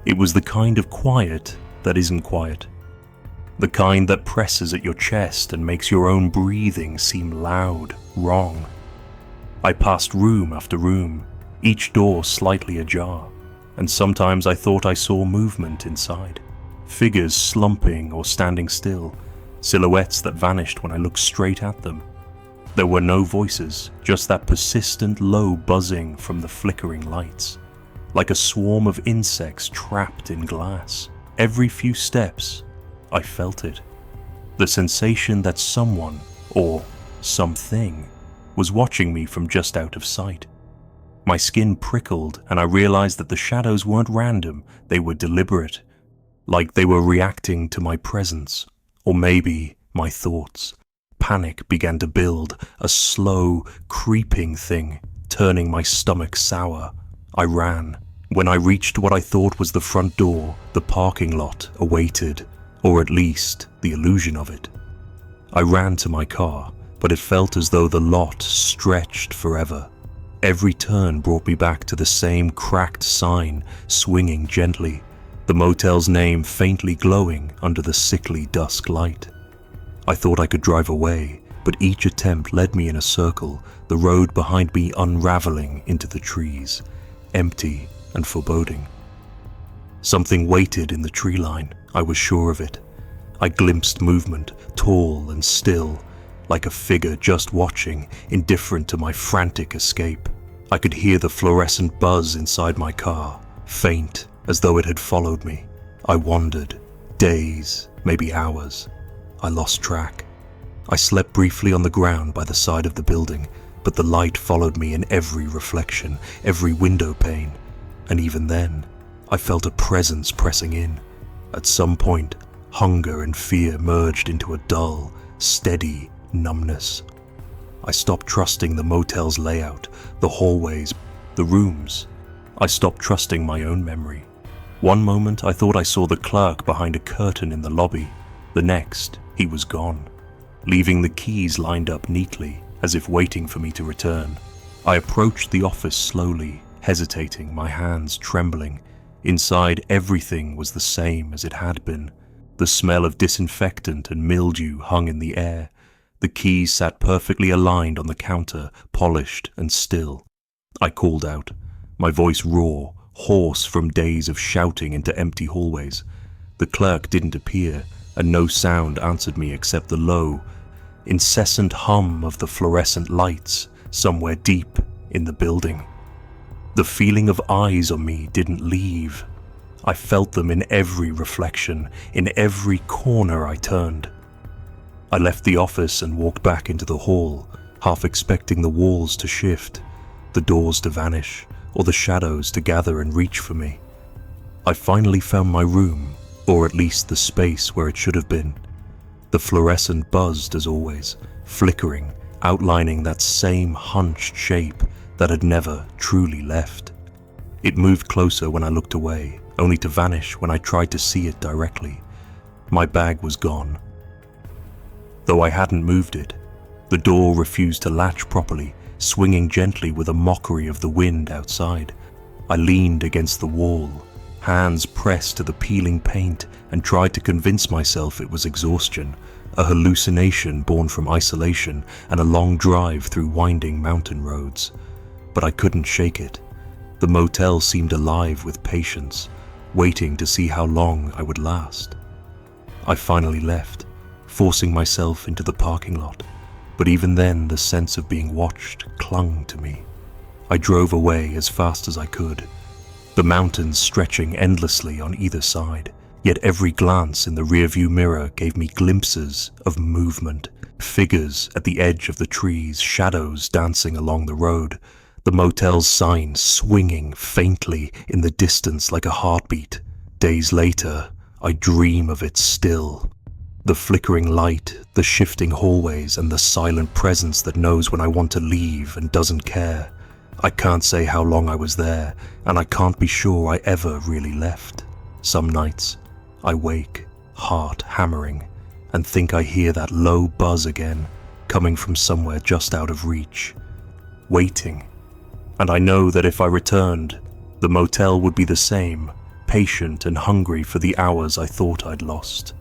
It was the kind of quiet that isn't quiet. The kind that presses at your chest and makes your own breathing seem loud, wrong. I passed room after room, each door slightly ajar, and sometimes I thought I saw movement inside. Figures slumping or standing still, silhouettes that vanished when I looked straight at them. There were no voices, just that persistent low buzzing from the flickering lights, like a swarm of insects trapped in glass. Every few steps, I felt it. The sensation that someone, or something, was watching me from just out of sight. My skin prickled and I realized that the shadows weren't random, they were deliberate, like they were reacting to my presence, or maybe my thoughts. Panic began to build, a slow, creeping thing, turning my stomach sour. I ran. When I reached what I thought was the front door, the parking lot awaited, or at least the illusion of it. I ran to my car, but it felt as though the lot stretched forever. Every turn brought me back to the same cracked sign, swinging gently, the motel's name faintly glowing under the sickly dusk light. I thought I could drive away, but each attempt led me in a circle, the road behind me unraveling into the trees, empty and foreboding. Something waited in the tree line, I was sure of it. I glimpsed movement, tall and still, like a figure just watching, indifferent to my frantic escape. I could hear the fluorescent buzz inside my car, faint, as though it had followed me. I wandered, days, maybe hours. I lost track. I slept briefly on the ground by the side of the building, but the light followed me in every reflection, every window pane, and even then, I felt a presence pressing in. At some point, hunger and fear merged into a dull, steady numbness. I stopped trusting the motel's layout, the hallways, the rooms. I stopped trusting my own memory. One moment I thought I saw the clerk behind a curtain in the lobby. The next, he was gone, leaving the keys lined up neatly, as if waiting for me to return. I approached the office slowly, hesitating, my hands trembling. Inside, everything was the same as it had been. The smell of disinfectant and mildew hung in the air. The keys sat perfectly aligned on the counter, polished and still. I called out, my voice raw, hoarse from days of shouting into empty hallways. The clerk didn't appear, and no sound answered me except the low, incessant hum of the fluorescent lights somewhere deep in the building. The feeling of eyes on me didn't leave. I felt them in every reflection, in every corner I turned. I left the office and walked back into the hall, half expecting the walls to shift, the doors to vanish, or the shadows to gather and reach for me. I finally found my room, or at least the space where it should have been. The fluorescent buzzed as always, flickering, outlining that same hunched shape that had never truly left. It moved closer when I looked away, only to vanish when I tried to see it directly. My bag was gone. Though I hadn't moved it, the door refused to latch properly, swinging gently with a mockery of the wind outside. I leaned against the wall, hands pressed to the peeling paint, and tried to convince myself it was exhaustion, a hallucination born from isolation and a long drive through winding mountain roads. But I couldn't shake it. The motel seemed alive with patience, waiting to see how long I would last. I finally left, forcing myself into the parking lot, but even then the sense of being watched clung to me. I drove away as fast as I could, the mountains stretching endlessly on either side, yet every glance in the rearview mirror gave me glimpses of movement, figures at the edge of the trees, shadows dancing along the road, the motel's sign swinging faintly in the distance like a heartbeat. Days later, I dream of it still. The flickering light, the shifting hallways, and the silent presence that knows when I want to leave and doesn't care. I can't say how long I was there, and I can't be sure I ever really left. Some nights, I wake, heart hammering, and think I hear that low buzz again, coming from somewhere just out of reach. Waiting. And I know that if I returned, the motel would be the same, patient and hungry for the hours I thought I'd lost.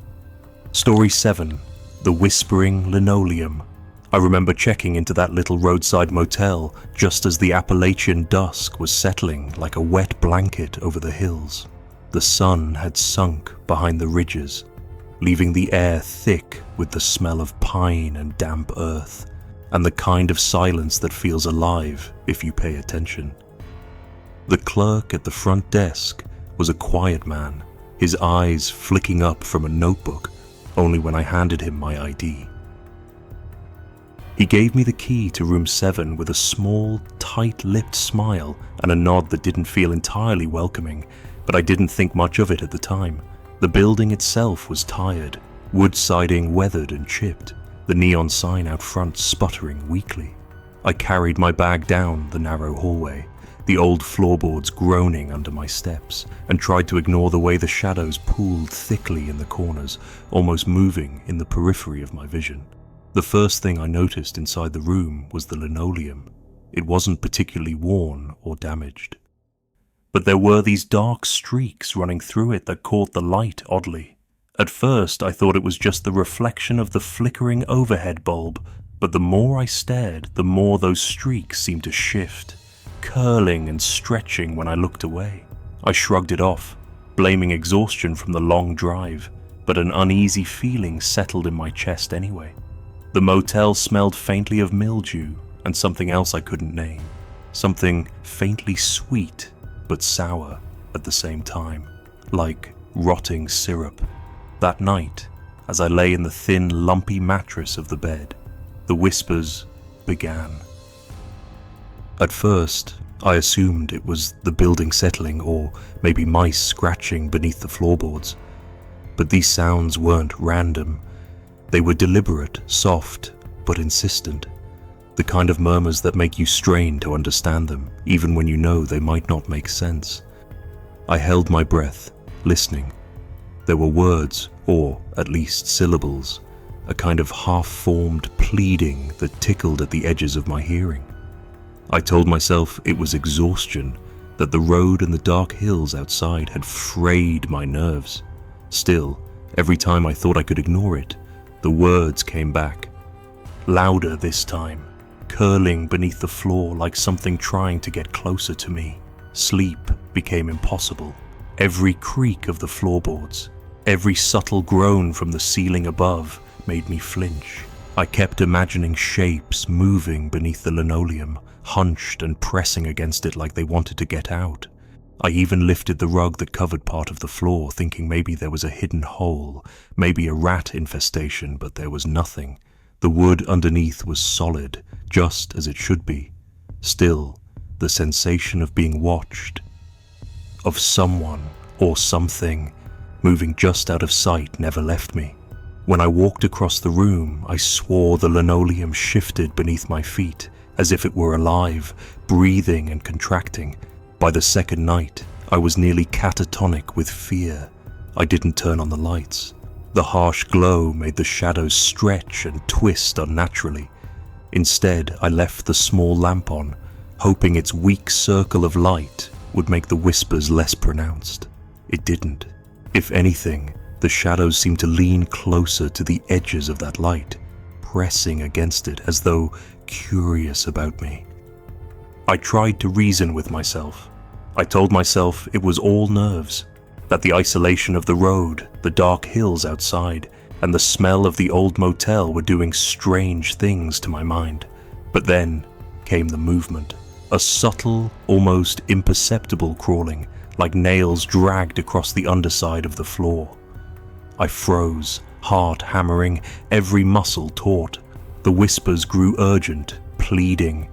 Story 7. The Whispering Linoleum. I remember checking into that little roadside motel just as the Appalachian dusk was settling like a wet blanket over the hills. The sun had sunk behind the ridges, leaving the air thick with the smell of pine and damp earth, and the kind of silence that feels alive if you pay attention. The clerk at the front desk was a quiet man, his eyes flicking up from a notebook only when I handed him my ID. He gave me the key to room 7 with a small, tight-lipped smile and a nod that didn't feel entirely welcoming, but I didn't think much of it at the time. The building itself was tired, wood siding weathered and chipped, the neon sign out front sputtering weakly. I carried my bag down the narrow hallway, the old floorboards groaning under my steps, and tried to ignore the way the shadows pooled thickly in the corners, almost moving in the periphery of my vision. The first thing I noticed inside the room was the linoleum. It wasn't particularly worn or damaged, but there were these dark streaks running through it that caught the light oddly. At first I thought it was just the reflection of the flickering overhead bulb, but the more I stared, the more those streaks seemed to shift, curling and stretching when I looked away. I shrugged it off, blaming exhaustion from the long drive, but an uneasy feeling settled in my chest anyway. The motel smelled faintly of mildew and something else I couldn't name, something faintly sweet but sour at the same time, like rotting syrup. That night, as I lay in the thin, lumpy mattress of the bed, the whispers began. At first, I assumed it was the building settling or maybe mice scratching beneath the floorboards. But these sounds weren't random. They were deliberate, soft, but insistent. The kind of murmurs that make you strain to understand them, even when you know they might not make sense. I held my breath, listening. There were words, or at least syllables, a kind of half-formed pleading that tickled at the edges of my hearing. I told myself it was exhaustion, that the road and the dark hills outside had frayed my nerves. Still, every time I thought I could ignore it, the words came back. Louder this time, curling beneath the floor like something trying to get closer to me. Sleep became impossible. Every creak of the floorboards, every subtle groan from the ceiling above made me flinch. I kept imagining shapes moving beneath the linoleum, hunched and pressing against it like they wanted to get out. I even lifted the rug that covered part of the floor, thinking maybe there was a hidden hole, maybe a rat infestation, but there was nothing. The wood underneath was solid, just as it should be. Still, the sensation of being watched, of someone or something moving just out of sight, never left me. When I walked across the room, I swore the linoleum shifted beneath my feet, as if it were alive, breathing and contracting. By the second night, I was nearly catatonic with fear. I didn't turn on the lights. The harsh glow made the shadows stretch and twist unnaturally. Instead, I left the small lamp on, hoping its weak circle of light would make the whispers less pronounced. It didn't. If anything, the shadows seemed to lean closer to the edges of that light, pressing against it as though curious about me. I tried to reason with myself. I told myself it was all nerves, that the isolation of the road, the dark hills outside, and the smell of the old motel were doing strange things to my mind. But then came the movement, a subtle, almost imperceptible crawling, like nails dragged across the underside of the floor. I froze, heart hammering, every muscle taut. The whispers grew urgent, pleading.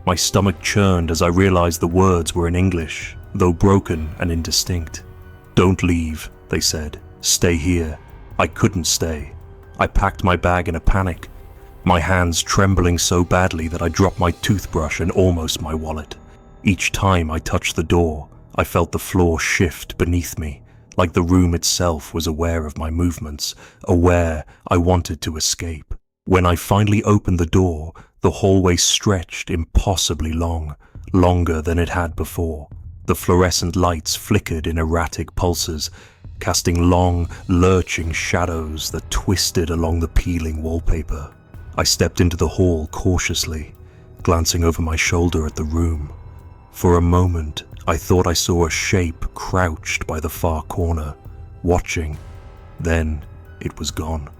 My stomach churned as I realized the words were in English, though broken and indistinct. "Don't leave," they said. "Stay here." I couldn't stay. I packed my bag in a panic, my hands trembling so badly that I dropped my toothbrush and almost my wallet. Each time I touched the door, I felt the floor shift beneath me, like the room itself was aware of my movements, aware I wanted to escape. When I finally opened the door, the hallway stretched impossibly long, longer than it had before. The fluorescent lights flickered in erratic pulses, casting long, lurching shadows that twisted along the peeling wallpaper. I stepped into the hall cautiously, glancing over my shoulder at the room. For a moment, I thought I saw a shape crouched by the far corner, watching. Then it was gone.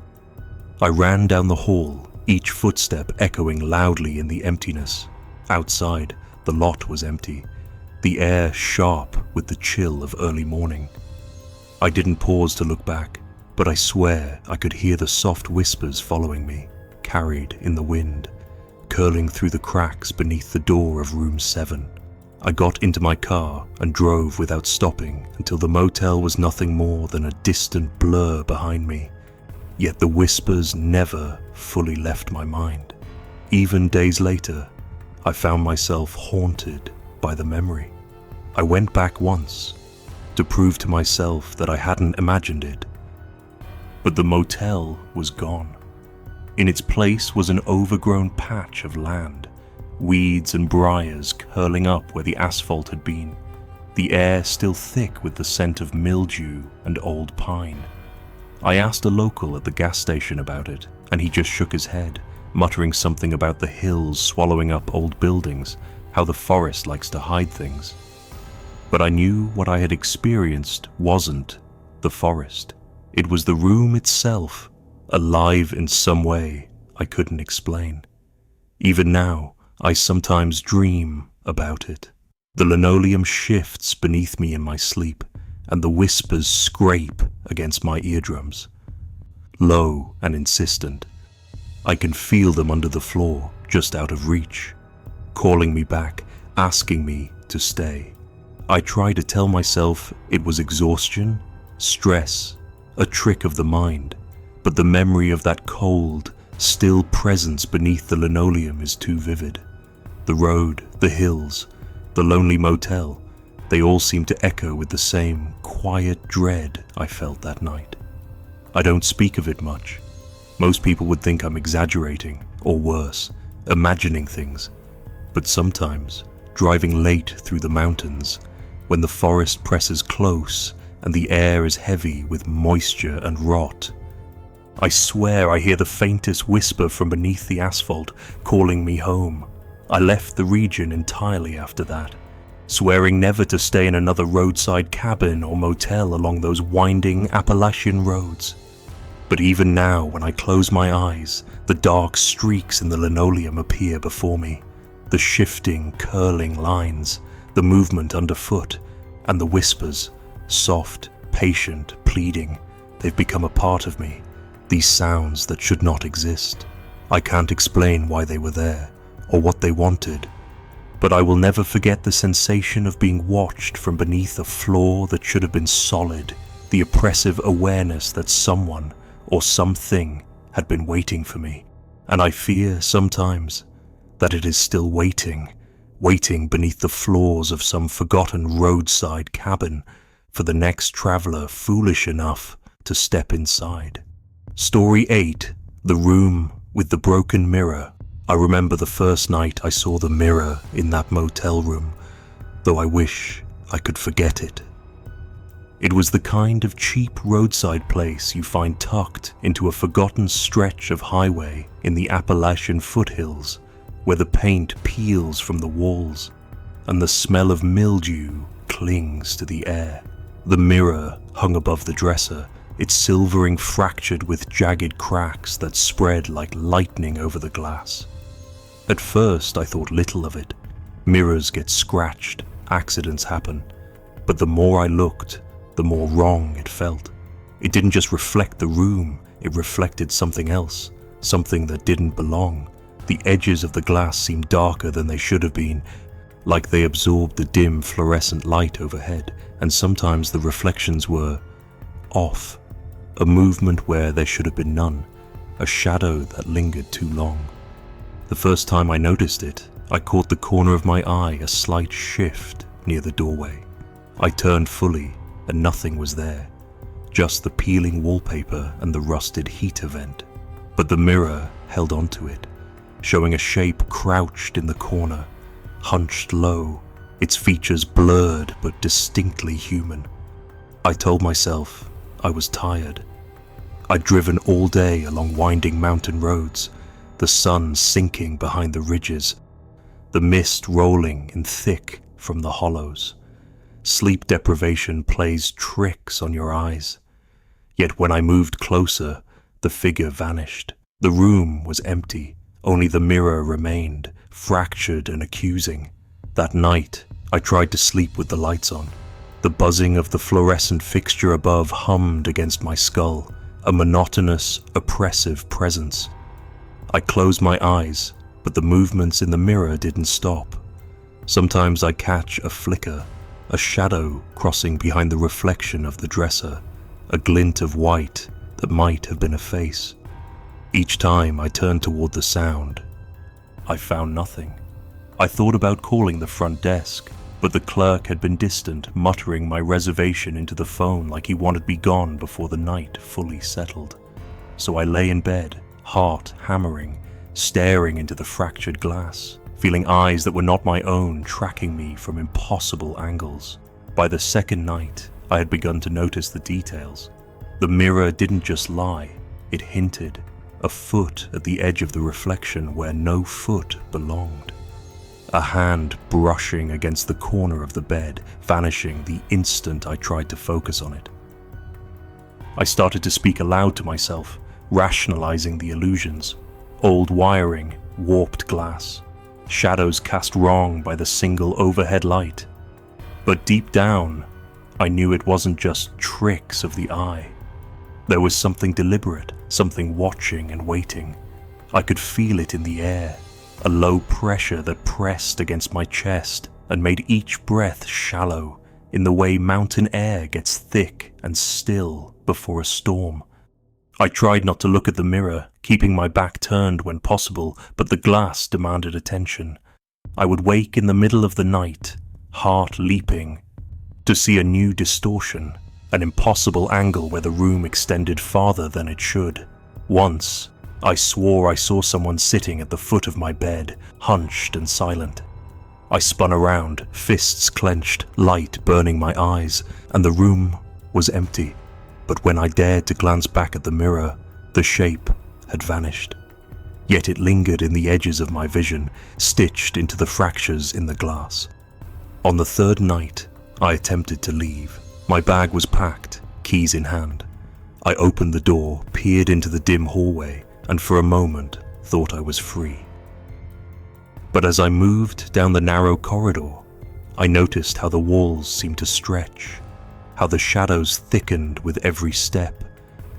I ran down the hall, each footstep echoing loudly in the emptiness. Outside, the lot was empty, the air sharp with the chill of early morning. I didn't pause to look back, but I swear I could hear the soft whispers following me, carried in the wind, curling through the cracks beneath the door of room 7. I got into my car and drove without stopping until the motel was nothing more than a distant blur behind me. Yet the whispers never fully left my mind. Even days later, I found myself haunted by the memory. I went back once to prove to myself that I hadn't imagined it. But the motel was gone. In its place was an overgrown patch of land, weeds and briars curling up where the asphalt had been, the air still thick with the scent of mildew and old pine. I asked a local at the gas station about it, and he just shook his head, muttering something about the hills swallowing up old buildings, how the forest likes to hide things. But I knew what I had experienced wasn't the forest. It was the room itself, alive in some way I couldn't explain. Even now, I sometimes dream about it. The linoleum shifts beneath me in my sleep, and the whispers scrape against my eardrums. Low and insistent. I can feel them under the floor, just out of reach, calling me back, asking me to stay. I try to tell myself it was exhaustion, stress, a trick of the mind, but the memory of that cold, still presence beneath the linoleum is too vivid. The road, the hills, the lonely motel, they all seem to echo with the same quiet dread I felt that night. I don't speak of it much. Most people would think I'm exaggerating, or worse, imagining things. But sometimes, driving late through the mountains, when the forest presses close and the air is heavy with moisture and rot, I swear I hear the faintest whisper from beneath the asphalt calling me home. I left the region entirely after that, swearing never to stay in another roadside cabin or motel along those winding Appalachian roads. But even now, when I close my eyes, the dark streaks in the linoleum appear before me, the shifting, curling lines, the movement underfoot, and the whispers, soft, patient, pleading. They've become a part of me, these sounds that should not exist. I can't explain why they were there, or what they wanted, but I will never forget the sensation of being watched from beneath a floor that should have been solid, the oppressive awareness that someone or something had been waiting for me, and I fear sometimes that it is still waiting beneath the floors of some forgotten roadside cabin for the next traveler foolish enough to step inside. Story 8, The Room with the Broken Mirror. I remember the first night I saw the mirror in that motel room, though I wish I could forget it. It was the kind of cheap roadside place you find tucked into a forgotten stretch of highway in the Appalachian foothills, where the paint peels from the walls and the smell of mildew clings to the air. The mirror hung above the dresser, its silvering fractured with jagged cracks that spread like lightning over the glass. At first I thought little of it. Mirrors get scratched, accidents happen. But the more I looked, the more wrong it felt. It didn't just reflect the room, it reflected something else, something that didn't belong. The edges of the glass seemed darker than they should have been, like they absorbed the dim fluorescent light overhead, and sometimes the reflections were off, a movement where there should have been none, a shadow that lingered too long. The first time I noticed it, I caught the corner of my eye a slight shift near the doorway. I turned fully, and nothing was there, just the peeling wallpaper and the rusted heater vent. But the mirror held onto it, showing a shape crouched in the corner, hunched low, its features blurred but distinctly human. I told myself I was tired. I'd driven all day along winding mountain roads, the sun sinking behind the ridges, the mist rolling in thick from the hollows. Sleep deprivation plays tricks on your eyes. Yet when I moved closer, the figure vanished. The room was empty. Only the mirror remained, fractured and accusing. That night, I tried to sleep with the lights on. The buzzing of the fluorescent fixture above hummed against my skull, a monotonous, oppressive presence. I closed my eyes, but the movements in the mirror didn't stop. Sometimes I catch a flicker, a shadow crossing behind the reflection of the dresser, a glint of white that might have been a face. Each time I turned toward the sound, I found nothing. I thought about calling the front desk, but the clerk had been distant, muttering my reservation into the phone like he wanted me gone before the night fully settled. So I lay in bed, heart hammering, staring into the fractured glass, feeling eyes that were not my own tracking me from impossible angles. By the second night, I had begun to notice the details. The mirror didn't just lie, it hinted, a foot at the edge of the reflection where no foot belonged. A hand brushing against the corner of the bed, vanishing the instant I tried to focus on it. I started to speak aloud to myself, rationalizing the illusions. Old wiring, warped glass, shadows cast wrong by the single overhead light. But deep down, I knew it wasn't just tricks of the eye. There was something deliberate, something watching and waiting. I could feel it in the air, a low pressure that pressed against my chest and made each breath shallow, in the way mountain air gets thick and still before a storm. I tried not to look at the mirror, keeping my back turned when possible, but the glass demanded attention. I would wake in the middle of the night, heart leaping, to see a new distortion, an impossible angle where the room extended farther than it should. Once, I swore I saw someone sitting at the foot of my bed, hunched and silent. I spun around, fists clenched, light burning my eyes, and the room was empty. But when I dared to glance back at the mirror, the shape had vanished. Yet it lingered in the edges of my vision, stitched into the fractures in the glass. On the third night, I attempted to leave. My bag was packed, keys in hand. I opened the door, peered into the dim hallway, and for a moment thought I was free. But as I moved down the narrow corridor, I noticed how the walls seemed to stretch, how the shadows thickened with every step,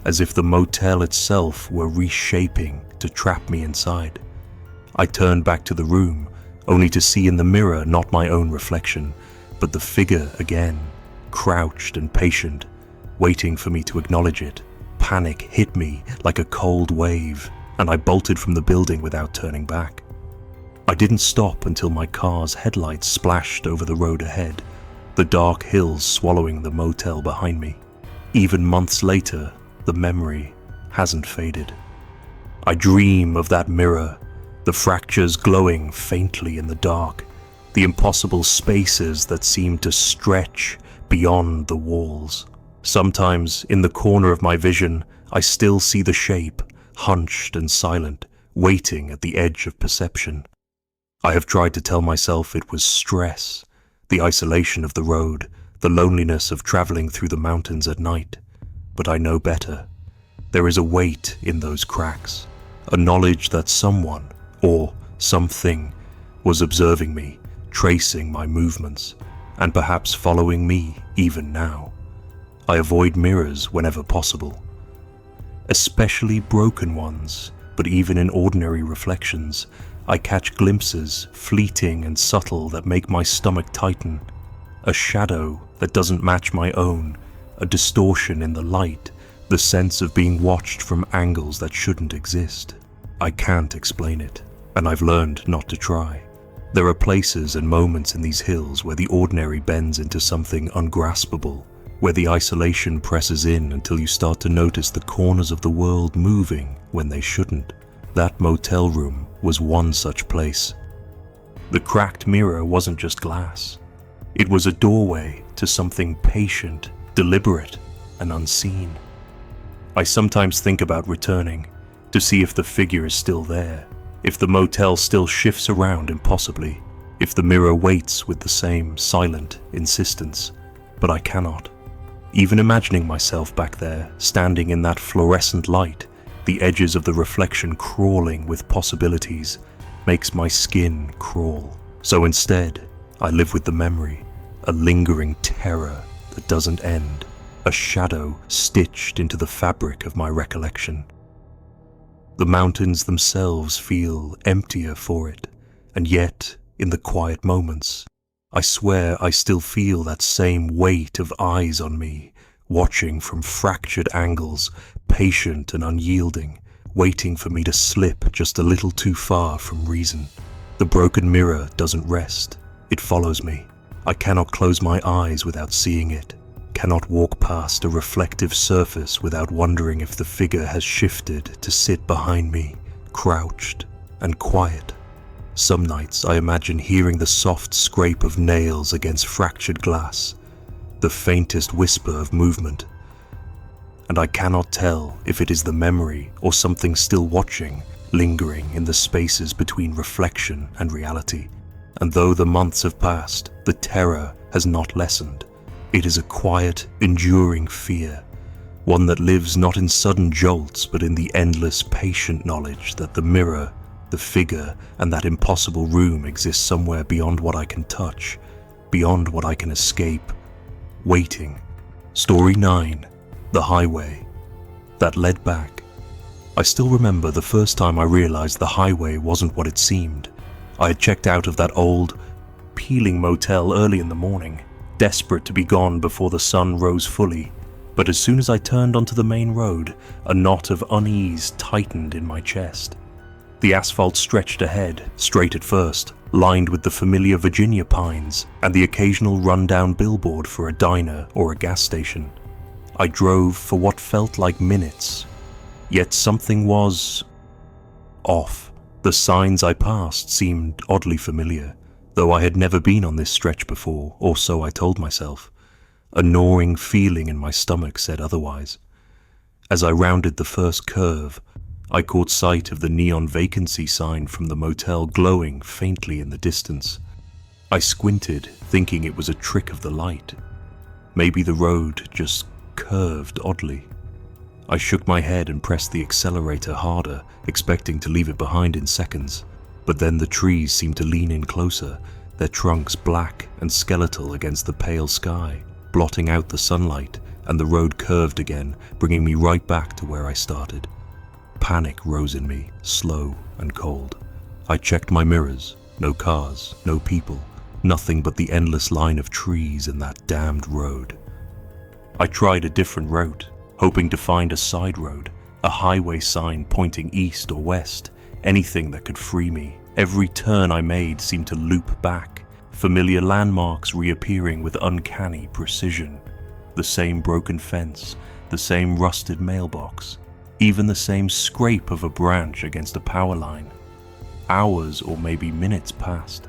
as if the motel itself were reshaping to trap me inside. I turned back to the room, only to see in the mirror not my own reflection, but the figure again, crouched and patient, waiting for me to acknowledge it. Panic hit me like a cold wave, and I bolted from the building without turning back. I didn't stop until my car's headlights splashed over the road ahead, the dark hills swallowing the motel behind me. Even months later, the memory hasn't faded. I dream of that mirror, the fractures glowing faintly in the dark, the impossible spaces that seem to stretch beyond the walls. Sometimes, in the corner of my vision, I still see the shape, hunched and silent, waiting at the edge of perception. I have tried to tell myself it was stress, the isolation of the road, the loneliness of traveling through the mountains at night. But I know better. There is a weight in those cracks, a knowledge that someone, or something, was observing me, tracing my movements, and perhaps following me even now. I avoid mirrors whenever possible, especially broken ones, but even in ordinary reflections, I catch glimpses, fleeting and subtle, that make my stomach tighten. A shadow that doesn't match my own, a distortion in the light, the sense of being watched from angles that shouldn't exist. I can't explain it, and I've learned not to try. There are places and moments in these hills where the ordinary bends into something ungraspable, where the isolation presses in until you start to notice the corners of the world moving when they shouldn't. That motel room was one such place. The cracked mirror wasn't just glass. It was a doorway to something patient, deliberate, and unseen. I sometimes think about returning, to see if the figure is still there, if the motel still shifts around impossibly, if the mirror waits with the same silent insistence, but I cannot. Even imagining myself back there, standing in that fluorescent light, the edges of the reflection crawling with possibilities, makes my skin crawl. So instead, I live with the memory, a lingering terror that doesn't end, a shadow stitched into the fabric of my recollection. The mountains themselves feel emptier for it, and yet, in the quiet moments, I swear I still feel that same weight of eyes on me, watching from fractured angles, patient and unyielding, waiting for me to slip just a little too far from reason. The broken mirror doesn't rest. It follows me. I cannot close my eyes without seeing it, cannot walk past a reflective surface without wondering if the figure has shifted to sit behind me, crouched and quiet. Some nights I imagine hearing the soft scrape of nails against fractured glass, the faintest whisper of movement, and I cannot tell if it is the memory or something still watching, lingering in the spaces between reflection and reality. And though the months have passed, the terror has not lessened. It is a quiet, enduring fear, one that lives not in sudden jolts but in the endless, patient knowledge that the mirror, the figure, and that impossible room exist somewhere beyond what I can touch, beyond what I can escape, waiting. Story 9. The highway that led back. I still remember the first time I realized the highway wasn't what it seemed. I had checked out of that old, peeling motel early in the morning, desperate to be gone before the sun rose fully, but as soon as I turned onto the main road, a knot of unease tightened in my chest. The asphalt stretched ahead, straight at first, lined with the familiar Virginia pines and the occasional run-down billboard for a diner or a gas station. I drove for what felt like minutes, Yet something was off. The signs I passed seemed oddly familiar, though I had never been on this stretch before, or so I told myself. A gnawing feeling in my stomach said otherwise. As I rounded the first curve, I caught sight of the neon vacancy sign from the motel glowing faintly in the distance. I squinted, thinking it was a trick of the light. Maybe the road just curved oddly. I shook my head and pressed the accelerator harder, expecting to leave it behind in seconds. But then the trees seemed to lean in closer, their trunks black and skeletal against the pale sky, blotting out the sunlight, and the road curved again, bringing me right back to where I started. Panic rose in me, slow and cold. I checked my mirrors. No cars, no people, nothing but the endless line of trees and that damned road. I tried a different route, hoping to find a side road, a highway sign pointing east or west, anything that could free me. Every turn I made seemed to loop back, familiar landmarks reappearing with uncanny precision. The same broken fence, the same rusted mailbox, even the same scrape of a branch against a power line. Hours or maybe minutes passed.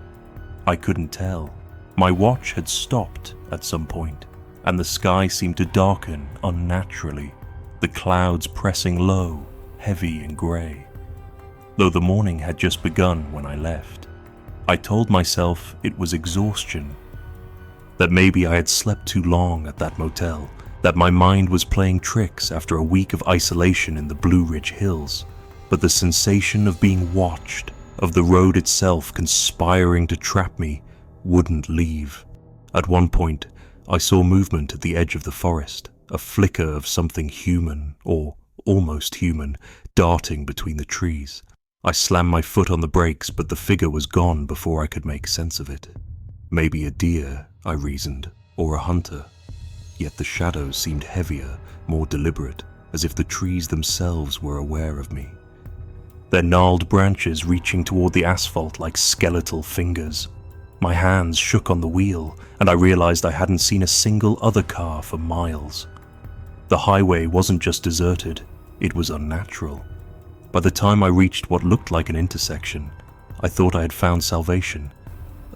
I couldn't tell. My watch had stopped at some point, and the sky seemed to darken unnaturally, the clouds pressing low, heavy and grey. Though the morning had just begun when I left, I told myself it was exhaustion, that maybe I had slept too long at that motel, that my mind was playing tricks after a week of isolation in the Blue Ridge Hills. But the sensation of being watched, of the road itself conspiring to trap me, wouldn't leave. At one point, I saw movement at the edge of the forest, a flicker of something human, or almost human, darting between the trees. I slammed my foot on the brakes, but the figure was gone before I could make sense of it. Maybe a deer, I reasoned, or a hunter. Yet the shadows seemed heavier, more deliberate, as if the trees themselves were aware of me. Their gnarled branches reaching toward the asphalt like skeletal fingers. My hands shook on the wheel, and I realized I hadn't seen a single other car for miles. The highway wasn't just deserted, it was unnatural. By the time I reached what looked like an intersection, I thought I had found salvation.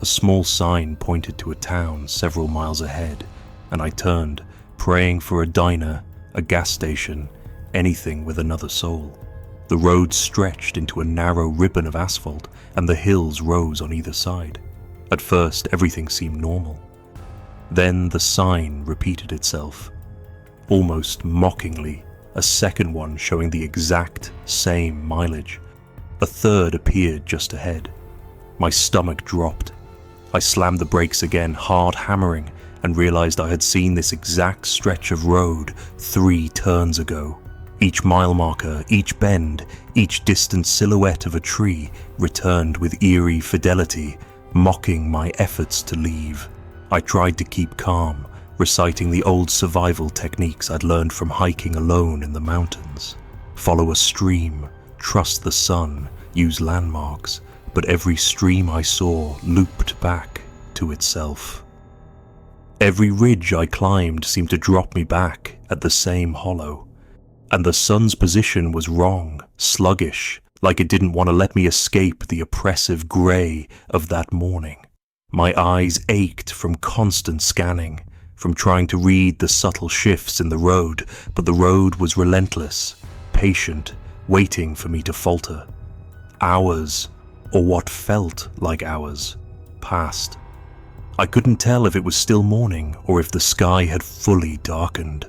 A small sign pointed to a town several miles ahead, and I turned, praying for a diner, a gas station, anything with another soul. The road stretched into a narrow ribbon of asphalt, and the hills rose on either side. At first, everything seemed normal. Then the sign repeated itself, almost mockingly, a second one showing the exact same mileage. A third appeared just ahead. My stomach dropped. I slammed the brakes again, hard hammering, and realized I had seen this exact stretch of road 3 turns ago. Each mile marker, each bend, each distant silhouette of a tree returned with eerie fidelity, mocking my efforts to leave. I tried to keep calm, reciting the old survival techniques I'd learned from hiking alone in the mountains. Follow a stream, trust the sun, use landmarks, but every stream I saw looped back to itself. Every ridge I climbed seemed to drop me back at the same hollow, and the sun's position was wrong, sluggish, like it didn't want to let me escape the oppressive grey of that morning. My eyes ached from constant scanning, from trying to read the subtle shifts in the road, but the road was relentless, patient, waiting for me to falter. Hours, or what felt like hours, passed. I couldn't tell if it was still morning or if the sky had fully darkened,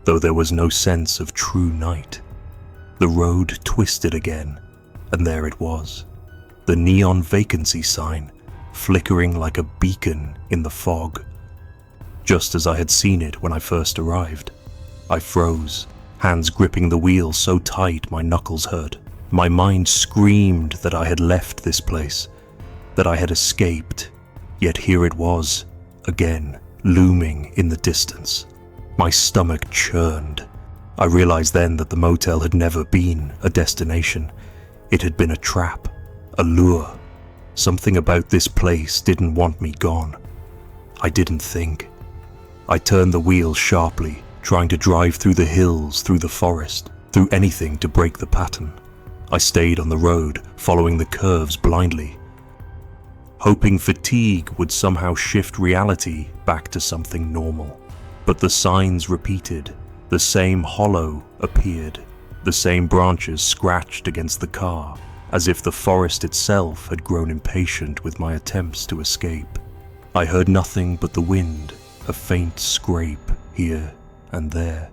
though there was no sense of true night. The road twisted again, and there it was, the neon vacancy sign, flickering like a beacon in the fog. Just as I had seen it when I first arrived. I froze, hands gripping the wheel so tight my knuckles hurt. My mind screamed that I had left this place, that I had escaped, yet here it was, again, looming in the distance. My stomach churned. I realized then that the motel had never been a destination. It had been a trap, a lure. Something about this place didn't want me gone. I didn't think. I turned the wheel sharply, trying to drive through the hills, through the forest, through anything to break the pattern. I stayed on the road, following the curves blindly, hoping fatigue would somehow shift reality back to something normal. But the signs repeated. The same hollow appeared. The same branches scratched against the car, as if the forest itself had grown impatient with my attempts to escape. I heard nothing but the wind, a faint scrape here and there,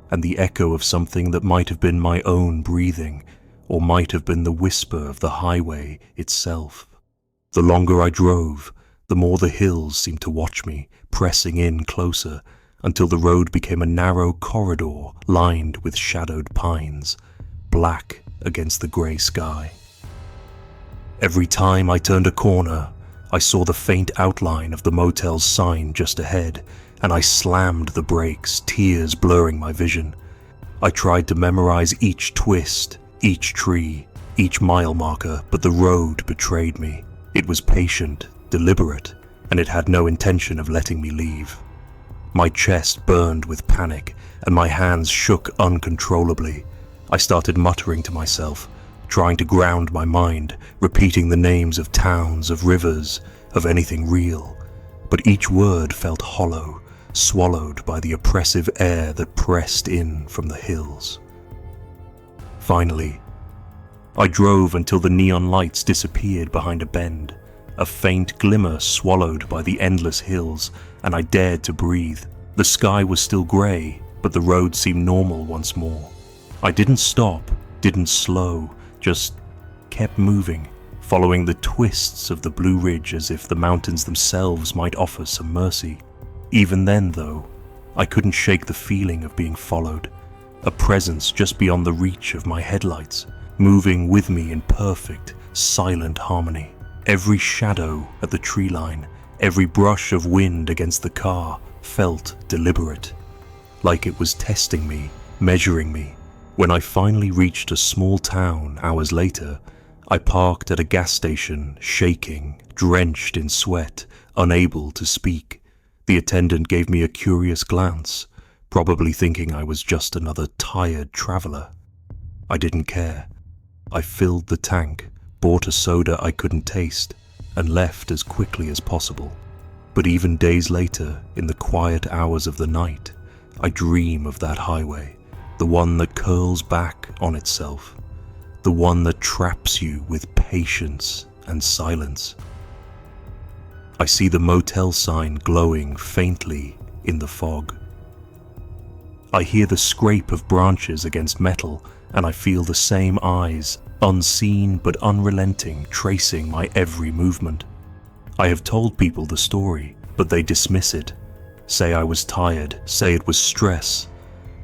and the echo of something that might have been my own breathing, or might have been the whisper of the highway itself. The longer I drove, the more the hills seemed to watch me, pressing in closer, until the road became a narrow corridor lined with shadowed pines, black against the grey sky. Every time I turned a corner, I saw the faint outline of the motel's sign just ahead, and I slammed the brakes, tears blurring my vision. I tried to memorize each twist, each tree, each mile marker, but the road betrayed me. It was patient, deliberate, and it had no intention of letting me leave. My chest burned with panic, and my hands shook uncontrollably. I started muttering to myself, trying to ground my mind, repeating the names of towns, of rivers, of anything real. But each word felt hollow, swallowed by the oppressive air that pressed in from the hills. Finally, I drove until the neon lights disappeared behind a bend, a faint glimmer swallowed by the endless hills, and I dared to breathe. The sky was still grey, but the road seemed normal once more. I didn't stop, didn't slow, just kept moving, following the twists of the Blue Ridge as if the mountains themselves might offer some mercy. Even then, though, I couldn't shake the feeling of being followed, a presence just beyond the reach of my headlights, moving with me in perfect, silent harmony. Every shadow at the tree line, every brush of wind against the car felt deliberate, like it was testing me, measuring me. When I finally reached a small town hours later, I parked at a gas station, shaking, drenched in sweat, unable to speak. The attendant gave me a curious glance, probably thinking I was just another tired traveler. I didn't care. I filled the tank, bought a soda I couldn't taste, and left as quickly as possible. But even days later, in the quiet hours of the night, I dream of that highway, the one that curls back on itself, the one that traps you with patience and silence. I see the motel sign glowing faintly in the fog. I hear the scrape of branches against metal, and I feel the same eyes, unseen but unrelenting, tracing my every movement. I have told people the story, but they dismiss it, say I was tired, say it was stress.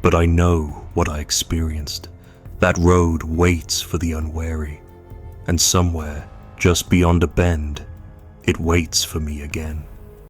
But I know what I experienced. That road waits for the unwary, and somewhere, just beyond a bend, it waits for me again.